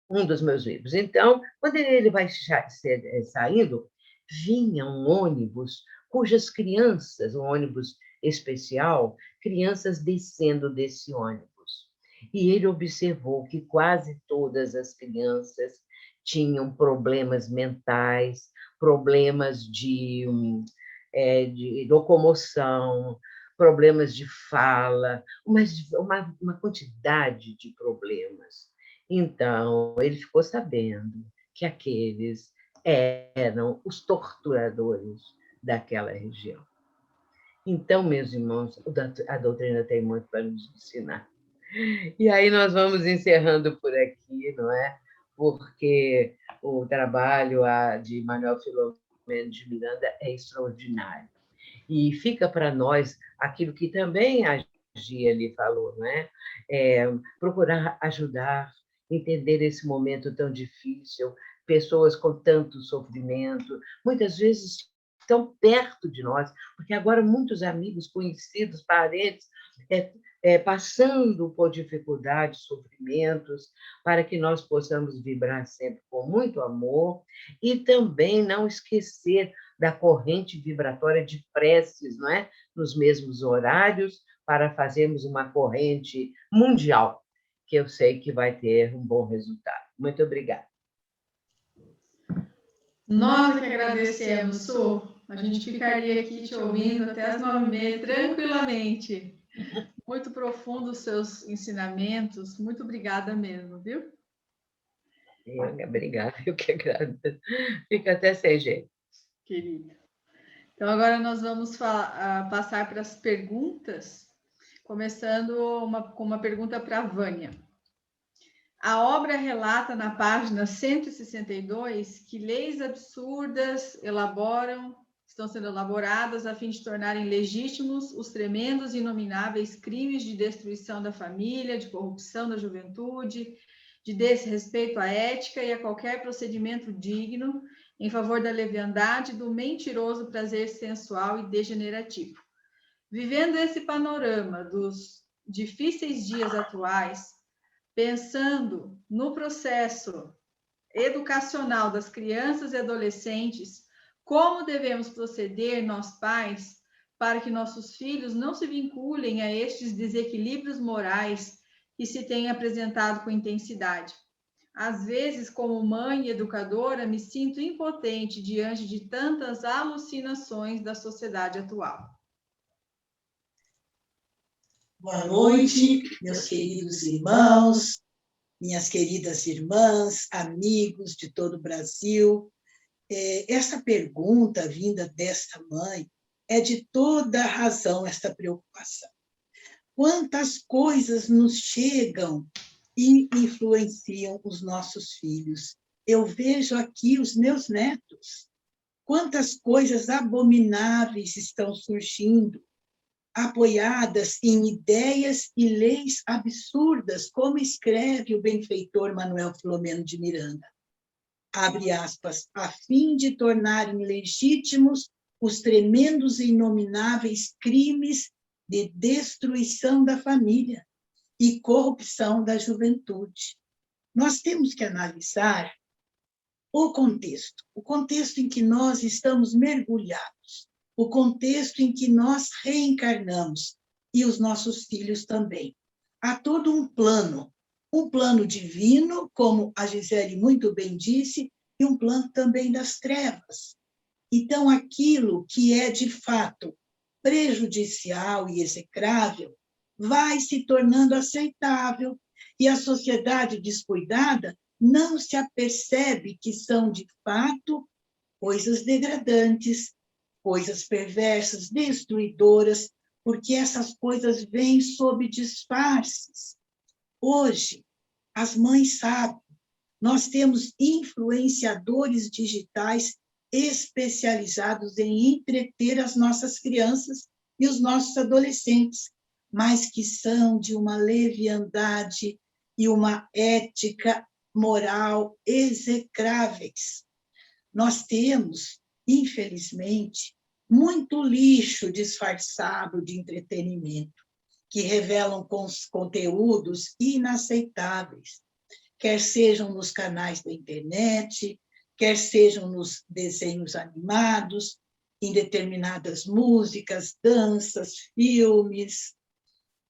um dos meus livros. Então, quando ele vai saindo, vinha um ônibus cujas crianças, um ônibus especial, crianças descendo desse ônibus. E ele observou que quase todas as crianças tinham problemas mentais, problemas de locomoção, problemas de fala, uma quantidade de problemas. Então, ele ficou sabendo que aqueles eram os torturadores daquela região. Então, meus irmãos, a doutrina tem muito para nos ensinar. E aí nós vamos encerrando por aqui, não é? Porque o trabalho de Manuel Filomeno de Miranda é extraordinário. E fica para nós aquilo que também a Gia lhe falou, não é? Procurar ajudar, entender esse momento tão difícil, pessoas com tanto sofrimento, muitas vezes tão perto de nós, porque agora muitos amigos, conhecidos, parentes, passando por dificuldades, sofrimentos, para que nós possamos vibrar sempre com muito amor e também não esquecer da corrente vibratória de preces, não é? Nos mesmos horários, para fazermos uma corrente mundial, que eu sei que vai ter um bom resultado. Muito obrigada. Nós que agradecemos, Su. A gente ficaria aqui te ouvindo até as 9h30, tranquilamente. Muito profundo os seus ensinamentos. Muito obrigada mesmo, viu? Obrigada, eu que agradeço. Fica até sem jeito. Querida. Então, agora nós vamos passar para as perguntas, começando com uma pergunta para a Vânia. A obra relata na página 162 que leis absurdas estão sendo elaboradas a fim de tornarem legítimos os tremendos e inomináveis crimes de destruição da família, de corrupção da juventude, de desrespeito à ética e a qualquer procedimento digno em favor da leviandade, do mentiroso prazer sensual e degenerativo. Vivendo esse panorama dos difíceis dias atuais, pensando no processo educacional das crianças e adolescentes, como devemos proceder, nós pais, para que nossos filhos não se vinculem a estes desequilíbrios morais que se têm apresentado com intensidade. Às vezes, como mãe e educadora, me sinto impotente diante de tantas alucinações da sociedade atual. Boa noite, meus queridos irmãos, minhas queridas irmãs, amigos de todo o Brasil. Essa pergunta vinda desta mãe é de toda razão esta preocupação. Quantas coisas nos chegam e influenciam os nossos filhos. Eu vejo aqui os meus netos. Quantas coisas abomináveis estão surgindo apoiadas em ideias e leis absurdas, como escreve o benfeitor Manuel Filomeno de Miranda. Abre aspas, a fim de tornarem legítimos os tremendos e inomináveis crimes de destruição da família e corrupção da juventude. Nós temos que analisar o contexto em que nós estamos mergulhados, o contexto em que nós reencarnamos, e os nossos filhos também. Há todo um plano divino, como a Gisele muito bem disse, e um plano também das trevas. Então, aquilo que é, de fato, prejudicial e execrável vai se tornando aceitável, e a sociedade descuidada não se apercebe que são, de fato, coisas degradantes, coisas perversas, destruidoras, porque essas coisas vêm sob disfarces. Hoje, as mães sabem, nós temos influenciadores digitais especializados em entreter as nossas crianças e os nossos adolescentes, mas que são de uma leviandade e uma ética moral execráveis. Nós temos, infelizmente, muito lixo disfarçado de entretenimento, que revelam conteúdos inaceitáveis, quer sejam nos canais da internet, quer sejam nos desenhos animados, em determinadas músicas, danças, filmes.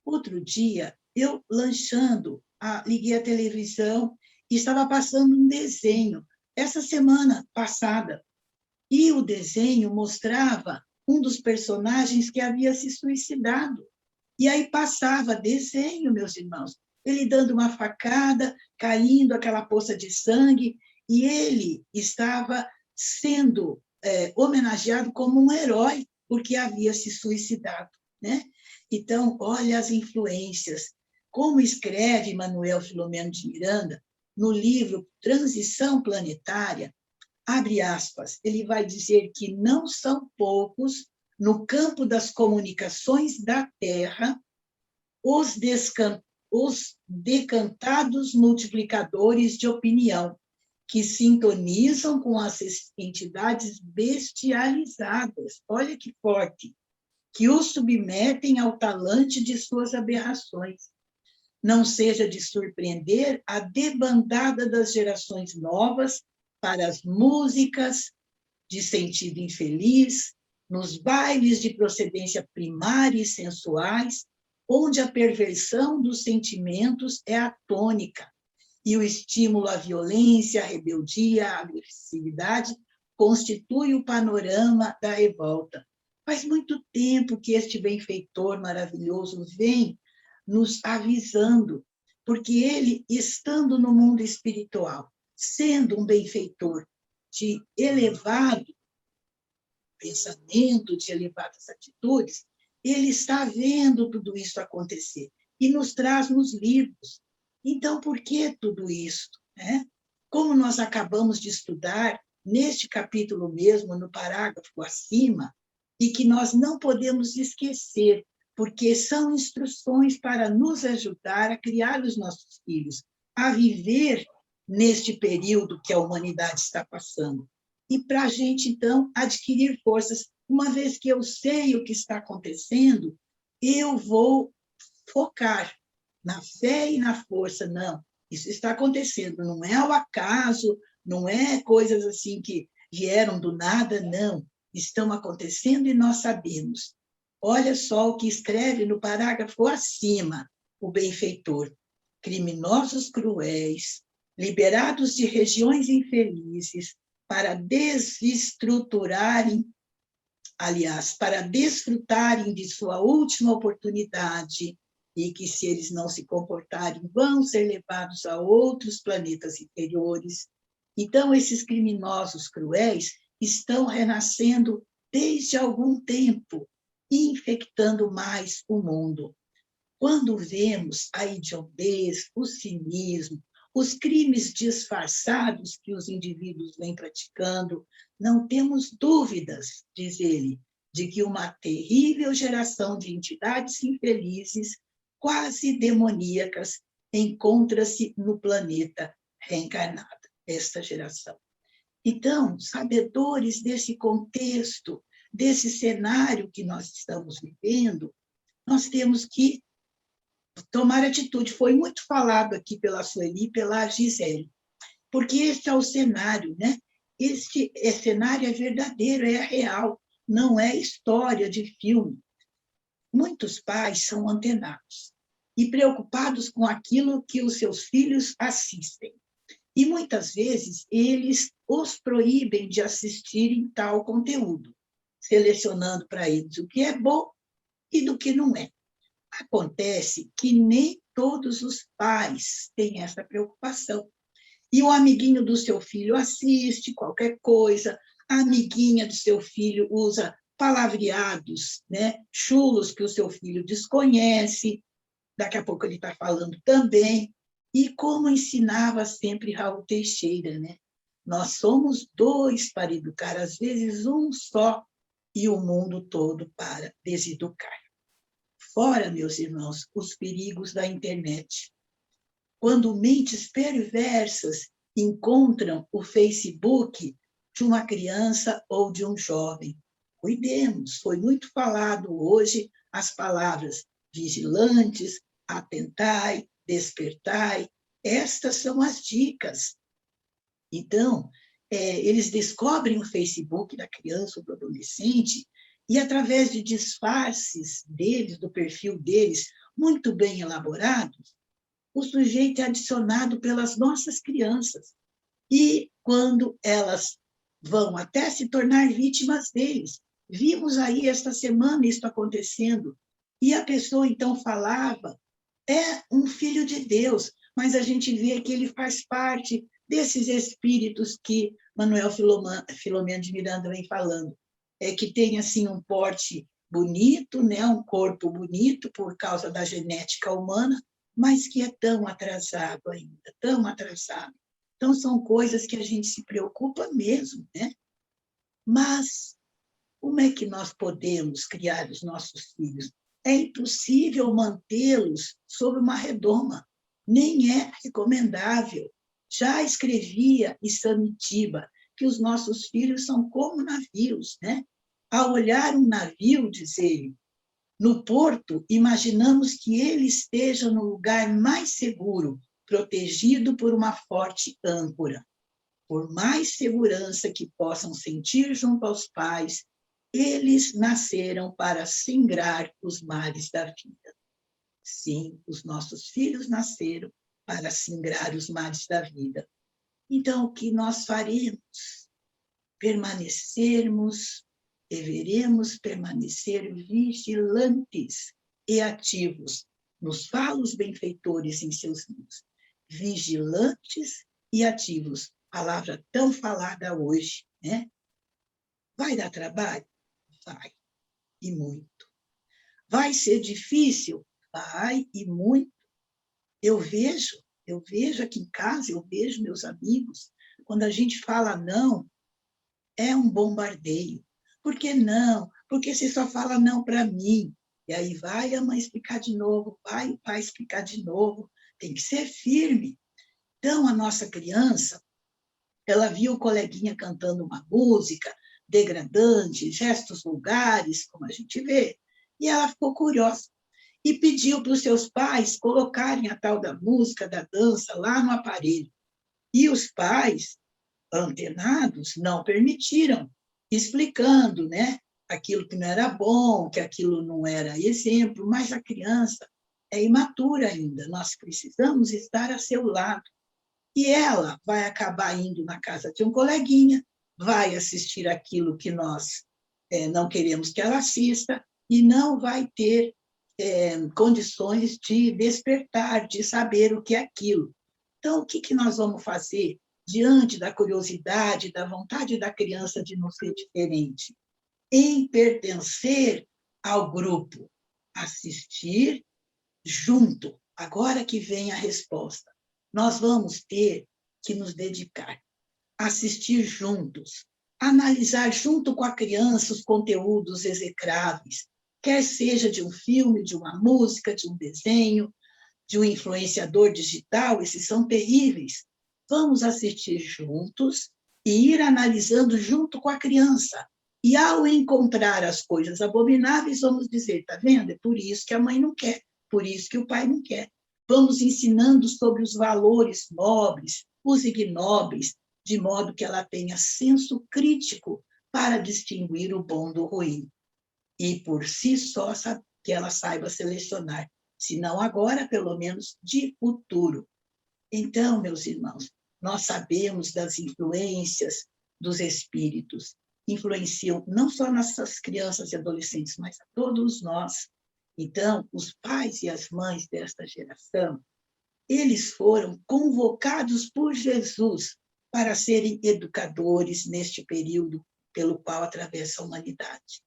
Outro dia, eu lanchando, liguei a televisão e estava passando um desenho, essa semana passada, e o desenho mostrava um dos personagens que havia se suicidado. E aí passava desenho, meus irmãos, ele dando uma facada, caindo aquela poça de sangue, e ele estava sendo homenageado como um herói, porque havia se suicidado, né? Então, olha as influências. Como escreve Manuel Filomeno de Miranda, no livro Transição Planetária, abre aspas, ele vai dizer que não são poucos, no campo das comunicações da Terra, os decantados multiplicadores de opinião, que sintonizam com as entidades bestializadas, olha que forte, que os submetem ao talante de suas aberrações. Não seja de surpreender a debandada das gerações novas para as músicas de sentido infeliz, nos bailes de procedência primária e sensuais, onde a perversão dos sentimentos é a tônica, e o estímulo à violência, à rebeldia, à agressividade constitui o panorama da revolta. Faz muito tempo que este benfeitor maravilhoso vem nos avisando, porque ele, estando no mundo espiritual, sendo um benfeitor de elevado pensamento, de elevadas atitudes, ele está vendo tudo isso acontecer e nos traz nos livros. Então, por que tudo isso? Né? Como nós acabamos de estudar neste capítulo mesmo, no parágrafo acima, e que nós não podemos esquecer, porque são instruções para nos ajudar a criar os nossos filhos, a viver neste período que a humanidade está passando. E para a gente, então, adquirir forças, uma vez que eu sei o que está acontecendo, eu vou focar na fé e na força. Não, isso está acontecendo, não é ao acaso, não é coisas assim que vieram do nada, não. Estão acontecendo e nós sabemos. Olha só o que escreve no parágrafo acima o benfeitor. Criminosos cruéis, liberados de regiões infelizes, para desestruturarem, aliás, para desfrutarem de sua última oportunidade, e que, se eles não se comportarem, vão ser levados a outros planetas inferiores. Então, esses criminosos cruéis estão renascendo desde algum tempo, infectando mais o mundo. Quando vemos a idiotez, o cinismo, os crimes disfarçados que os indivíduos vêm praticando, não temos dúvidas, diz ele, de que uma terrível geração de entidades infelizes, quase demoníacas, encontra-se no planeta reencarnada, esta geração. Então, sabedores desse contexto, desse cenário que nós estamos vivendo, nós temos que tomar atitude. Foi muito falado aqui pela Sueli e pela Gisele, porque este é o cenário, né? Este cenário é verdadeiro, é real, não é história de filme. Muitos pais são antenados e preocupados com aquilo que os seus filhos assistem. E muitas vezes eles os proíbem de assistirem tal conteúdo, selecionando para eles o que é bom e do que não é. Acontece que nem todos os pais têm essa preocupação. E o amiguinho do seu filho assiste qualquer coisa, a amiguinha do seu filho usa palavreados, né, chulos que o seu filho desconhece, daqui a pouco ele está falando também. E como ensinava sempre Raul Teixeira, né? Nós somos dois para educar, às vezes um só, e o mundo todo para deseducar. Fora, meus irmãos, os perigos da internet. Quando mentes perversas encontram o Facebook de uma criança ou de um jovem. Cuidemos, foi muito falado hoje as palavras vigilantes, atentai, despertai. Estas são as dicas. Então, eles descobrem o Facebook da criança ou do adolescente e, através de disfarces deles, do perfil deles, muito bem elaborados, o sujeito é adicionado pelas nossas crianças. E quando elas vão até se tornar vítimas deles. Vimos aí esta semana isso acontecendo. E a pessoa, então, falava, é um filho de Deus, mas a gente vê que ele faz parte desses espíritos que Manuel Filomeno de Miranda vem falando, que tem, assim, um porte bonito, né, um corpo bonito por causa da genética humana, mas que é tão atrasado ainda, tão atrasado. Então, são coisas que a gente se preocupa mesmo, né? Mas como é que nós podemos criar os nossos filhos? É impossível mantê-los sob uma redoma, nem é recomendável. Já escrevia Isamitiba que os nossos filhos são como navios, né? Ao olhar um navio, diz ele, no porto, imaginamos que ele esteja no lugar mais seguro, protegido por uma forte âncora. Por mais segurança que possam sentir junto aos pais, eles nasceram para singrar os mares da vida. Sim, os nossos filhos nasceram para singrar os mares da vida. Então, o que nós faremos? Deveremos permanecer vigilantes e ativos. Nos fala os benfeitores em seus livros. Vigilantes e ativos. Palavra tão falada hoje, né? Vai dar trabalho? Vai, e muito. Vai ser difícil? Vai, e muito. Eu vejo aqui em casa, eu vejo meus amigos, quando a gente fala não, é um bombardeio. Por que não? Porque você só fala não para mim. E aí vai a mãe explicar de novo, vai o pai explicar de novo. Tem que ser firme. Então, a nossa criança, ela viu o coleguinha cantando uma música degradante, gestos vulgares, como a gente vê, e ela ficou curiosa e pediu para os seus pais colocarem a tal da música, da dança, lá no aparelho. E os pais, antenados, não permitiram, explicando, né, aquilo que não era bom, que aquilo não era exemplo, mas a criança é imatura ainda, nós precisamos estar a seu lado. E ela vai acabar indo na casa de um coleguinha, vai assistir aquilo que nós não queremos que ela assista e não vai ter condições de despertar, de saber o que é aquilo. Então, o que nós vamos fazer diante da curiosidade, da vontade da criança de não ser diferente? Em pertencer ao grupo, assistir junto. Agora que vem a resposta. Nós vamos ter que nos dedicar, assistir juntos, analisar junto com a criança os conteúdos execráveis, quer seja de um filme, de uma música, de um desenho, de um influenciador digital, esses são terríveis. Vamos assistir juntos e ir analisando junto com a criança. E ao encontrar as coisas abomináveis, vamos dizer, está vendo? É por isso que a mãe não quer, por isso que o pai não quer. Vamos ensinando sobre os valores nobres, os ignóbeis, de modo que ela tenha senso crítico para distinguir o bom do ruim. E por si só que ela saiba selecionar, se não agora, pelo menos de futuro. Então, meus irmãos, nós sabemos das influências dos espíritos, influenciam não só nossas crianças e adolescentes, mas a todos nós. Então, os pais e as mães desta geração, eles foram convocados por Jesus para serem educadores neste período pelo qual atravessa a humanidade.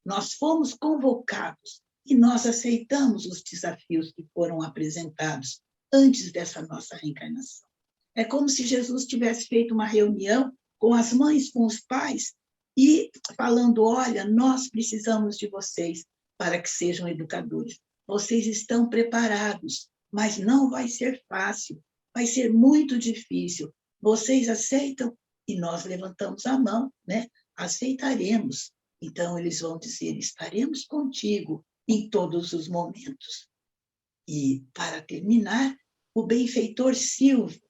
Nós fomos convocados e nós aceitamos os desafios que foram apresentados antes dessa nossa reencarnação. É como se Jesus tivesse feito uma reunião com as mães, com os pais, e falando, olha, nós precisamos de vocês para que sejam educadores. Vocês estão preparados, mas não vai ser fácil, vai ser muito difícil. Vocês aceitam? E nós levantamos a mão, né? Aceitaremos. Então, eles vão dizer, estaremos contigo em todos os momentos. E, para terminar, o benfeitor Silvio,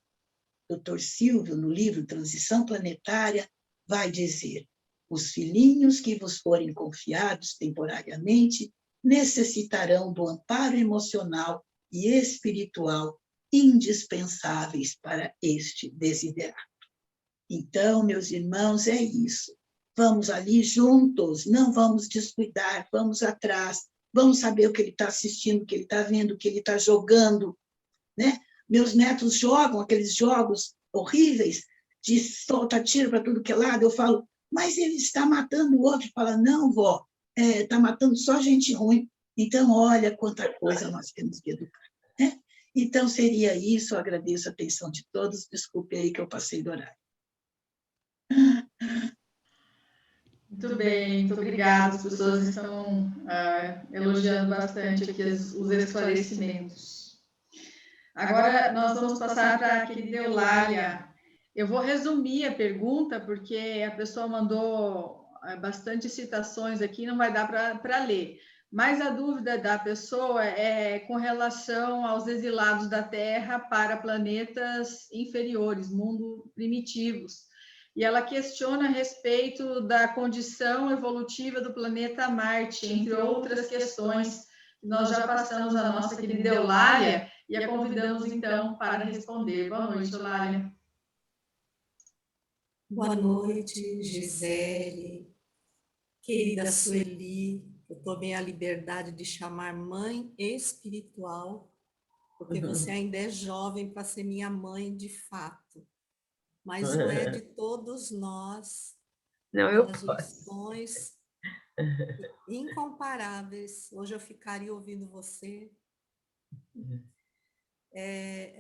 Dr. Silvio, no livro Transição Planetária, vai dizer, os filhinhos que vos forem confiados temporariamente necessitarão do amparo emocional e espiritual indispensáveis para este desiderato. Então, meus irmãos, é isso. Vamos ali juntos, não vamos descuidar, vamos atrás, vamos saber o que ele está assistindo, o que ele está vendo, o que ele está jogando, né? Meus netos jogam aqueles jogos horríveis de solta tiro para tudo que é lado. Eu falo, mas ele está matando o outro. Fala, não, vó, está matando só gente ruim. Então, olha quanta coisa nós temos que educar, né? Então, seria isso. Eu agradeço a atenção de todos. Desculpe aí que eu passei do horário. Muito bem, muito obrigada. As pessoas estão elogiando bastante aqui os esclarecimentos. Agora, nós vamos passar para a querida Eulália. Eu vou resumir a pergunta, porque a pessoa mandou bastante citações aqui, não vai dar para ler. Mas a dúvida da pessoa é com relação aos exilados da Terra para planetas inferiores, mundos primitivos. E ela questiona a respeito da condição evolutiva do planeta Marte, entre outras questões. Nós já passamos a nossa querida Eulália e a convidamos, então, para responder. Boa noite, Eulália. Boa noite, Gisele, querida Sueli. Eu tomei a liberdade de chamar mãe espiritual, porque você ainda é jovem para ser minha mãe de fato. Mas o é de todos nós. Não, eu as lições incomparáveis. Hoje eu ficaria ouvindo você.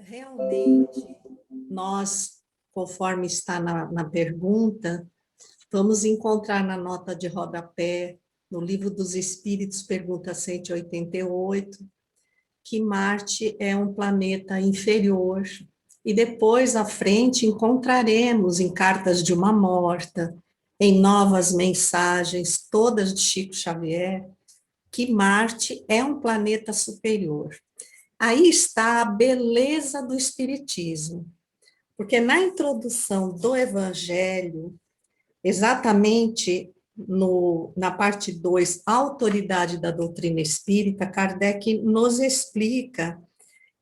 Realmente, nós, conforme está na pergunta, vamos encontrar na nota de rodapé, no Livro dos Espíritos, pergunta 188, que Marte é um planeta inferior. E depois, à frente, encontraremos em Cartas de uma Morta, em Novas Mensagens, todas de Chico Xavier, que Marte é um planeta superior. Aí está a beleza do Espiritismo, porque na introdução do Evangelho, exatamente na parte 2, Autoridade da Doutrina Espírita, Kardec nos explica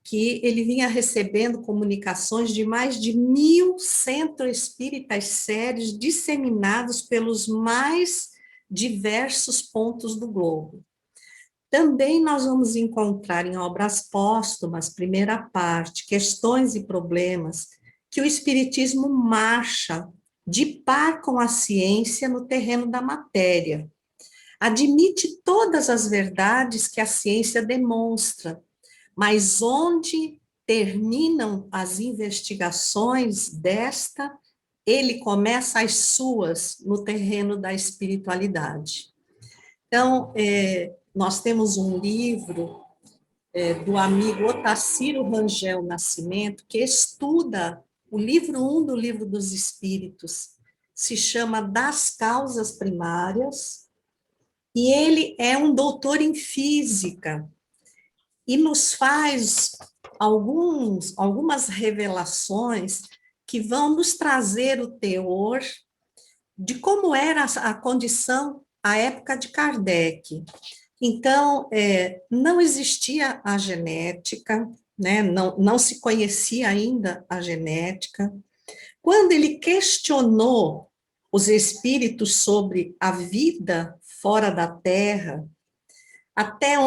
que ele vinha recebendo comunicações de mais de 1.000 centros espíritas sérios disseminados pelos mais diversos pontos do globo. Também nós vamos encontrar em obras póstumas, primeira parte, Questões e Problemas, que o Espiritismo marcha de par com a ciência no terreno da matéria. Admite todas as verdades que a ciência demonstra, mas onde terminam as investigações desta, ele começa as suas no terreno da espiritualidade. Então, nós temos um livro do amigo Otacílio Rangel Nascimento, que estuda o livro 1 do Livro dos Espíritos, se chama Das Causas Primárias, e ele é um doutor em física, e nos faz algumas revelações que vão nos trazer o teor de como era a condição à época de Kardec. Então, não existia a genética, né? Não se conhecia ainda a genética. Quando ele questionou os espíritos sobre a vida fora da Terra, até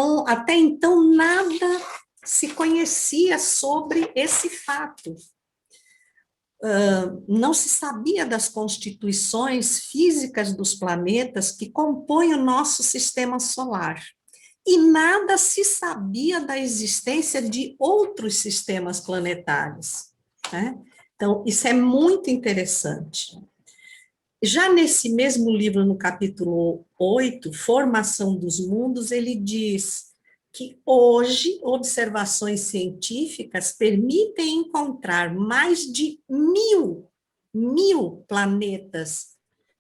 então nada se conhecia sobre esse fato. Não se sabia das constituições físicas dos planetas que compõem o nosso sistema solar. E nada se sabia da existência de outros sistemas planetários, né? Então, isso é muito interessante. Já nesse mesmo livro, no capítulo 8, Formação dos Mundos, ele diz que hoje observações científicas permitem encontrar mais de 1000 planetas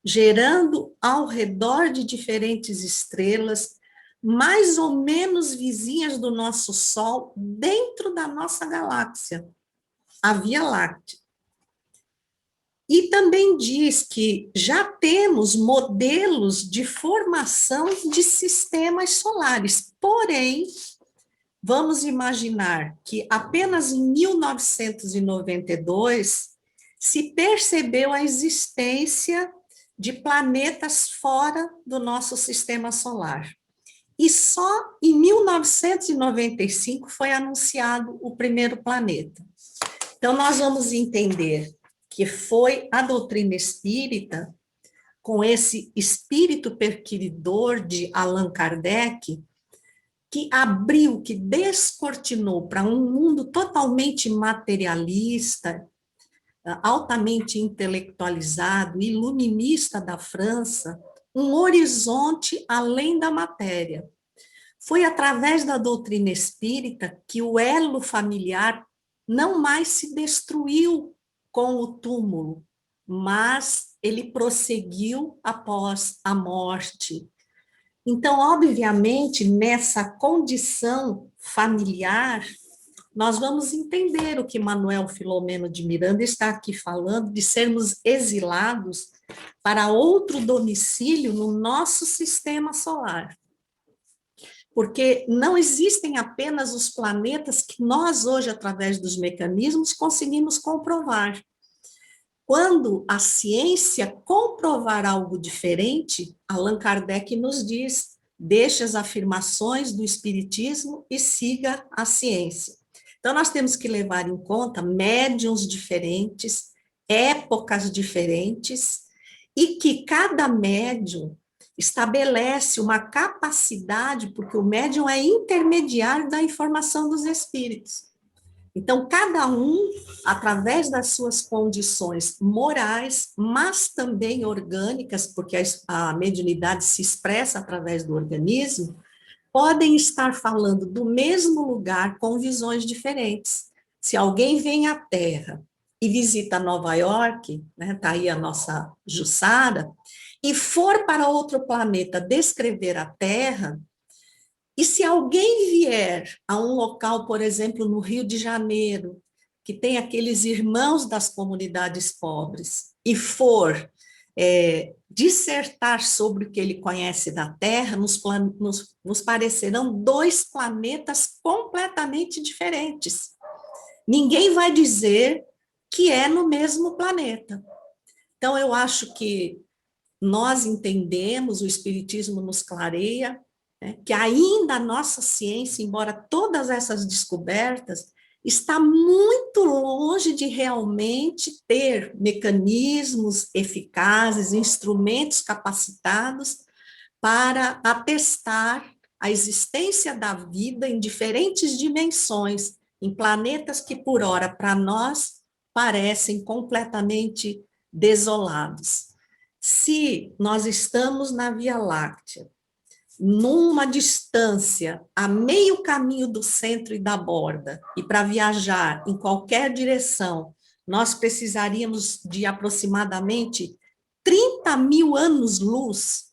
gerando ao redor de diferentes estrelas, mais ou menos vizinhas do nosso Sol, dentro da nossa galáxia, a Via Láctea. E também diz que já temos modelos de formação de sistemas solares, porém, vamos imaginar que apenas em 1992 se percebeu a existência de planetas fora do nosso sistema solar. E só em 1995 foi anunciado o primeiro planeta. Então, nós vamos entender que foi a doutrina espírita, com esse espírito perquiridor de Allan Kardec, que abriu, que descortinou para um mundo totalmente materialista, altamente intelectualizado, iluminista da França, um horizonte além da matéria. Foi através da doutrina espírita que o elo familiar não mais se destruiu com o túmulo, mas ele prosseguiu após a morte. Então, obviamente, nessa condição familiar, nós vamos entender o que Manuel Filomeno de Miranda está aqui falando, de sermos exilados para outro domicílio no nosso sistema solar. Porque não existem apenas os planetas que nós hoje, através dos mecanismos, conseguimos comprovar. Quando a ciência comprovar algo diferente, Allan Kardec nos diz, deixe as afirmações do espiritismo e siga a ciência. Então, nós temos que levar em conta médiuns diferentes, épocas diferentes, e que cada médium estabelece uma capacidade, porque o médium é intermediário da informação dos espíritos. Então, cada um, através das suas condições morais, mas também orgânicas, porque a mediunidade se expressa através do organismo, podem estar falando do mesmo lugar com visões diferentes. Se alguém vem à Terra e visita Nova York, né, tá aí a nossa Jussara, e for para outro planeta descrever a Terra, e se alguém vier a um local, por exemplo, no Rio de Janeiro, que tem aqueles irmãos das comunidades pobres, e for dissertar sobre o que ele conhece da Terra, nos parecerão dois planetas completamente diferentes. Ninguém vai dizer que é no mesmo planeta. Então, eu acho que nós entendemos, o Espiritismo nos clareia, né, que ainda a nossa ciência, embora todas essas descobertas, está muito longe de realmente ter mecanismos eficazes, instrumentos capacitados para atestar a existência da vida em diferentes dimensões, em planetas que, por ora, para nós, parecem completamente desolados. Se nós estamos na Via Láctea, numa distância a meio caminho do centro e da borda, e para viajar em qualquer direção, nós precisaríamos de aproximadamente 30 mil anos-luz,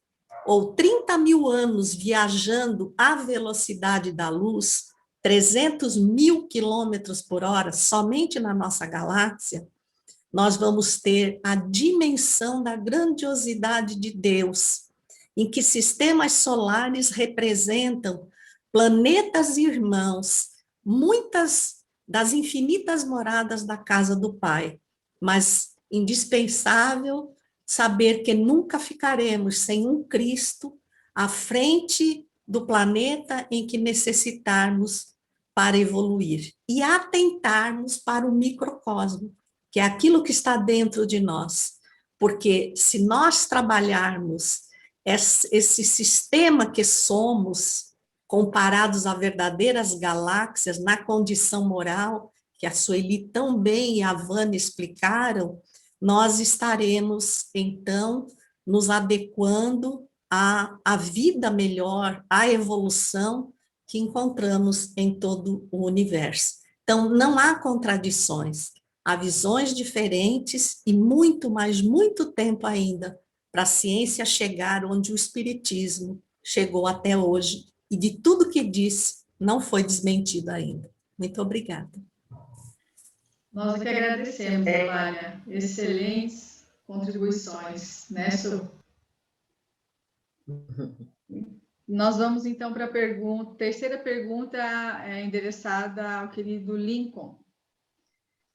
ou 30 mil anos viajando à velocidade da luz, 300 mil quilômetros por hora, somente na nossa galáxia, nós vamos ter a dimensão da grandiosidade de Deus, em que sistemas solares representam planetas irmãos, muitas das infinitas moradas da casa do Pai, mas indispensável saber que nunca ficaremos sem um Cristo à frente do planeta em que necessitarmos para evoluir e atentarmos para o microcosmo, que é aquilo que está dentro de nós, porque se nós trabalharmos esse sistema que somos, comparados a verdadeiras galáxias, na condição moral, que a Sueli tão bem e a Vânia explicaram, nós estaremos, então, nos adequando à vida melhor, à evolução que encontramos em todo o universo. Então, não há contradições, há visões diferentes e muito, mas muito tempo ainda para a ciência chegar onde o Espiritismo chegou até hoje, e de tudo que disse, não foi desmentido ainda. Muito obrigada. Nós que agradecemos, Elália. Excelentes contribuições, né, Su? Nós vamos, então, para a terceira pergunta, endereçada ao querido Lincoln.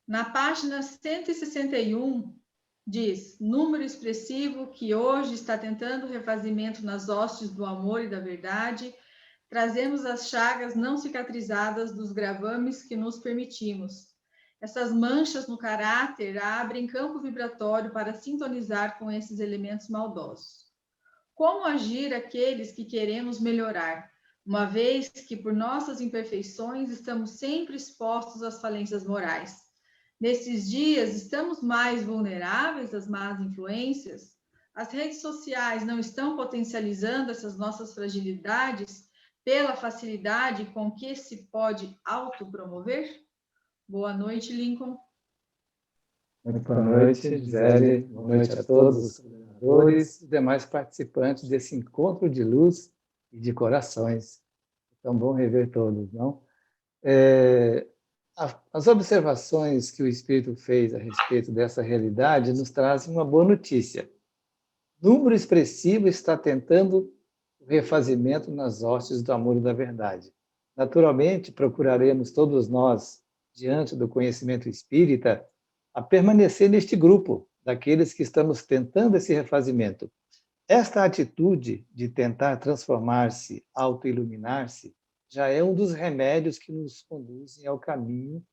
Na página 161, diz, número expressivo que hoje está tentando refazimento nas hostes do amor e da verdade, trazemos as chagas não cicatrizadas dos gravames que nos permitimos. Essas manchas no caráter abrem campo vibratório para sintonizar com esses elementos maldosos. Como agir aqueles que queremos melhorar, uma vez que por nossas imperfeições estamos sempre expostos às falências morais? Nesses dias, estamos mais vulneráveis às más influências? As redes sociais não estão potencializando essas nossas fragilidades pela facilidade com que se pode autopromover? Boa noite, Lincoln. Muito boa noite, Gisele. Boa noite a todos os coordenadores e demais participantes desse encontro de luz e de corações. É tão bom rever todos, não? As observações que o Espírito fez a respeito dessa realidade nos trazem uma boa notícia. Número expressivo está tentando o refazimento nas hostes do amor e da verdade. Naturalmente, procuraremos todos nós, diante do conhecimento espírita, a permanecer neste grupo daqueles que estamos tentando esse refazimento. Esta atitude de tentar transformar-se, auto-iluminar-se, já é um dos remédios que nos conduzem ao caminho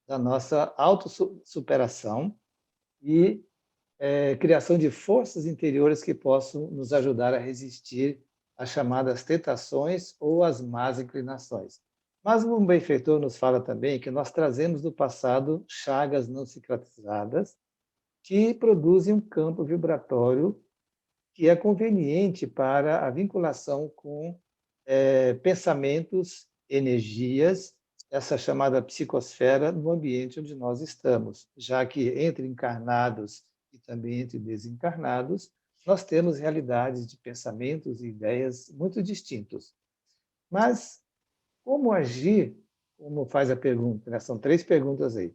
da nossa autossuperação e criação de forças interiores que possam nos ajudar a resistir às chamadas tentações ou às más inclinações. Mas o benfeitor nos fala também que nós trazemos do passado chagas não cicatrizadas que produzem um campo vibratório que é conveniente para a vinculação com pensamentos, energias, essa chamada psicosfera no ambiente onde nós estamos, já que entre encarnados e também entre desencarnados, nós temos realidades de pensamentos e ideias muito distintos. Mas como agir, como faz a pergunta, né? São 3 perguntas aí.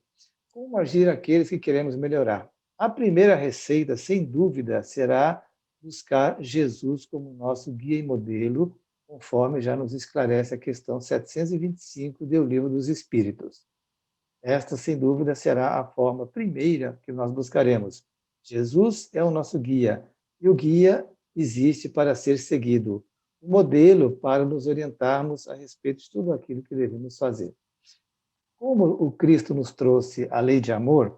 Como agir aqueles que queremos melhorar? A primeira receita, sem dúvida, será buscar Jesus como nosso guia e modelo, conforme já nos esclarece a questão 725 do Livro dos Espíritos. Esta, sem dúvida, será a forma primeira que nós buscaremos. Jesus é o nosso guia, e o guia existe para ser seguido, um modelo para nos orientarmos a respeito de tudo aquilo que devemos fazer. Como o Cristo nos trouxe a lei de amor,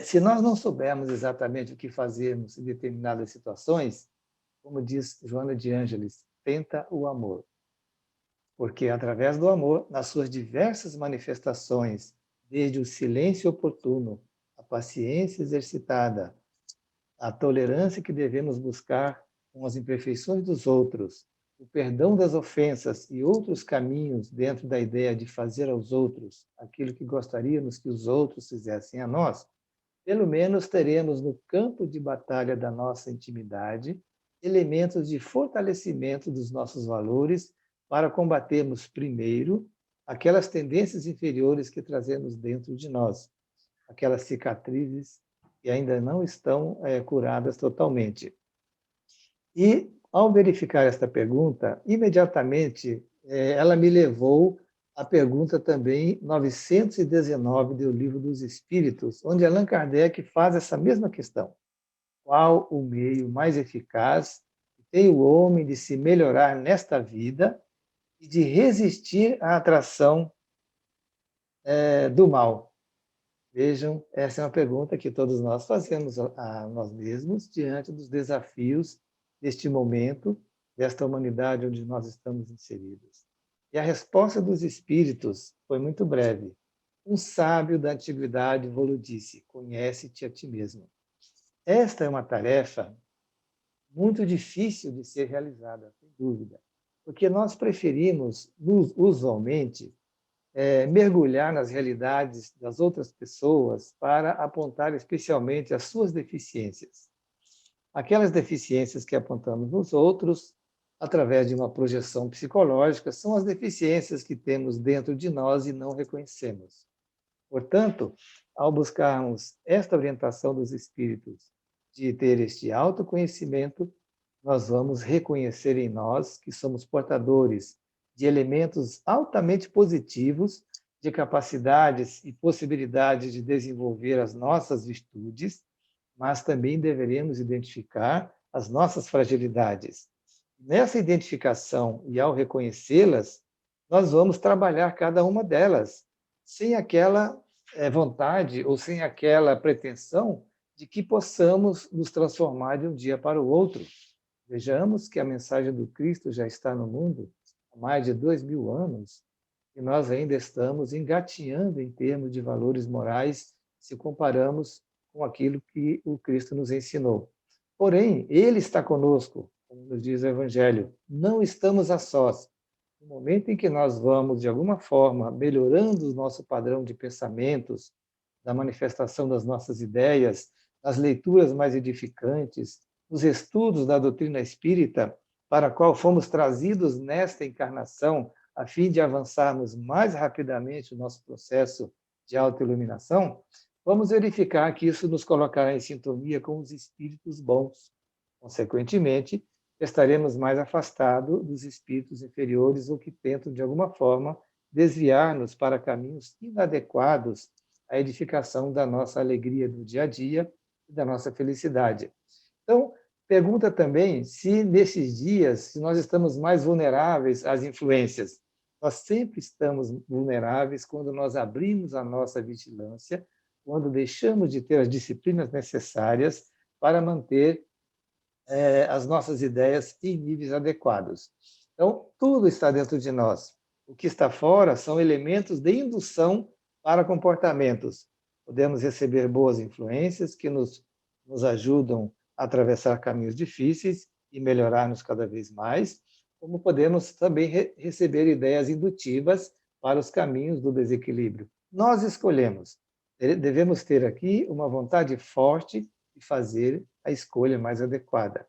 se nós não soubermos exatamente o que fazermos em determinadas situações, como diz Joana de Ângeles, tenta o amor. Porque através do amor, nas suas diversas manifestações, desde o silêncio oportuno, a paciência exercitada, a tolerância que devemos buscar com as imperfeições dos outros, o perdão das ofensas e outros caminhos dentro da ideia de fazer aos outros aquilo que gostaríamos que os outros fizessem a nós, pelo menos teremos no campo de batalha da nossa intimidade elementos de fortalecimento dos nossos valores para combatermos primeiro aquelas tendências inferiores que trazemos dentro de nós, aquelas cicatrizes que ainda não estão curadas totalmente. E, ao verificar esta pergunta, imediatamente ela me levou à pergunta também 919 do Livro dos Espíritos, onde Allan Kardec faz essa mesma questão. Qual o meio mais eficaz que tem o homem de se melhorar nesta vida e de resistir à atração do mal? Vejam, essa é uma pergunta que todos nós fazemos a nós mesmos diante dos desafios deste momento, desta humanidade onde nós estamos inseridos. E a resposta dos espíritos foi muito breve. Um sábio da antiguidade vos disse: conhece-te a ti mesmo. Esta é uma tarefa muito difícil de ser realizada, sem dúvida, porque nós preferimos, usualmente, mergulhar nas realidades das outras pessoas para apontar especialmente as suas deficiências. Aquelas deficiências que apontamos nos outros, através de uma projeção psicológica, são as deficiências que temos dentro de nós e não reconhecemos. Portanto, ao buscarmos esta orientação dos espíritos de ter este autoconhecimento, nós vamos reconhecer em nós que somos portadores de elementos altamente positivos, de capacidades e possibilidades de desenvolver as nossas virtudes, mas também deveremos identificar as nossas fragilidades. Nessa identificação e ao reconhecê-las, nós vamos trabalhar cada uma delas, sem aquela vontade ou sem aquela pretensão de que possamos nos transformar de um dia para o outro. Vejamos que a mensagem do Cristo já está no mundo há mais de 2000 anos e nós ainda estamos engatinhando em termos de valores morais se comparamos com aquilo que o Cristo nos ensinou. Porém, Ele está conosco, como nos diz o Evangelho, não estamos a sós. No momento em que nós vamos, de alguma forma, melhorando o nosso padrão de pensamentos, da manifestação das nossas ideias, nas leituras mais edificantes, nos estudos da doutrina espírita, para a qual fomos trazidos nesta encarnação, a fim de avançarmos mais rapidamente o nosso processo de autoiluminação, vamos verificar que isso nos colocará em sintonia com os espíritos bons. Consequentemente, estaremos mais afastados dos espíritos inferiores ou que tentam, de alguma forma, desviar-nos para caminhos inadequados à edificação da nossa alegria do dia a dia e da nossa felicidade. Então, pergunta também se, nesses dias, se nós estamos mais vulneráveis às influências. Nós sempre estamos vulneráveis quando nós abrimos a nossa vigilância, quando deixamos de ter as disciplinas necessárias para manter as nossas ideias em níveis adequados. Então, tudo está dentro de nós. O que está fora são elementos de indução para comportamentos. Podemos receber boas influências que nos ajudam a atravessar caminhos difíceis e melhorar-nos cada vez mais, como podemos também receber ideias indutivas para os caminhos do desequilíbrio. Nós escolhemos. Devemos ter aqui uma vontade forte de fazer a escolha mais adequada.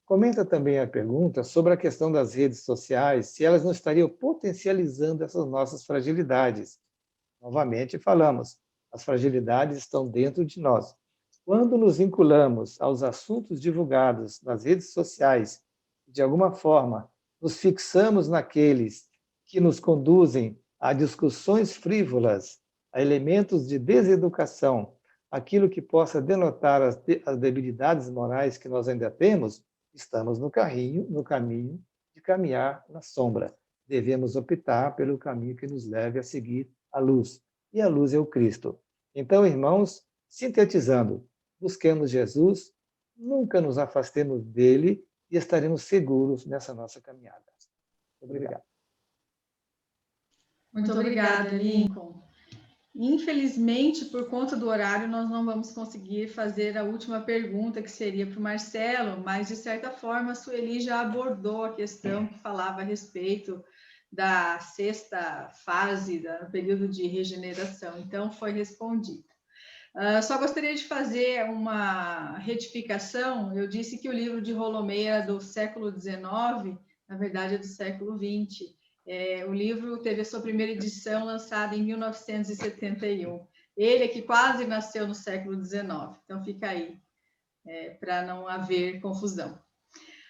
Comenta também a pergunta sobre a questão das redes sociais, se elas não estariam potencializando essas nossas fragilidades. Novamente falamos, as fragilidades estão dentro de nós. Quando nos vinculamos aos assuntos divulgados nas redes sociais, de alguma forma, nos fixamos naqueles que nos conduzem a discussões frívolas, a elementos de deseducação, aquilo que possa denotar as debilidades morais que nós ainda temos, estamos no caminho de caminhar na sombra. Devemos optar pelo caminho que nos leve a seguir a luz. E a luz é o Cristo. Então, irmãos, sintetizando, busquemos Jesus, nunca nos afastemos dele e estaremos seguros nessa nossa caminhada. Obrigado. Muito obrigada, Lincoln. Infelizmente, por conta do horário, nós não vamos conseguir fazer a última pergunta, que seria para o Marcelo, mas, de certa forma, a Sueli já abordou a questão que falava a respeito da sexta fase, do período de regeneração, então foi respondida. Só gostaria de fazer uma retificação. Eu disse que o livro de Rolomei era do século XIX, na verdade é do século XX. O livro teve a sua primeira edição lançada em 1971. Ele é que quase nasceu no século XIX, então fica aí, para não haver confusão.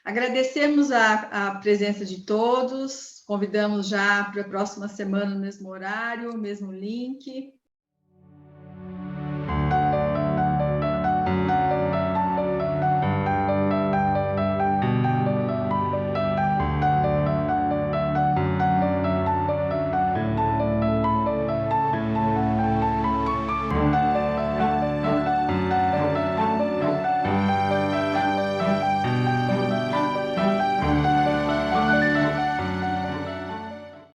Agradecemos a presença de todos, convidamos já para a próxima semana, no mesmo horário, mesmo link.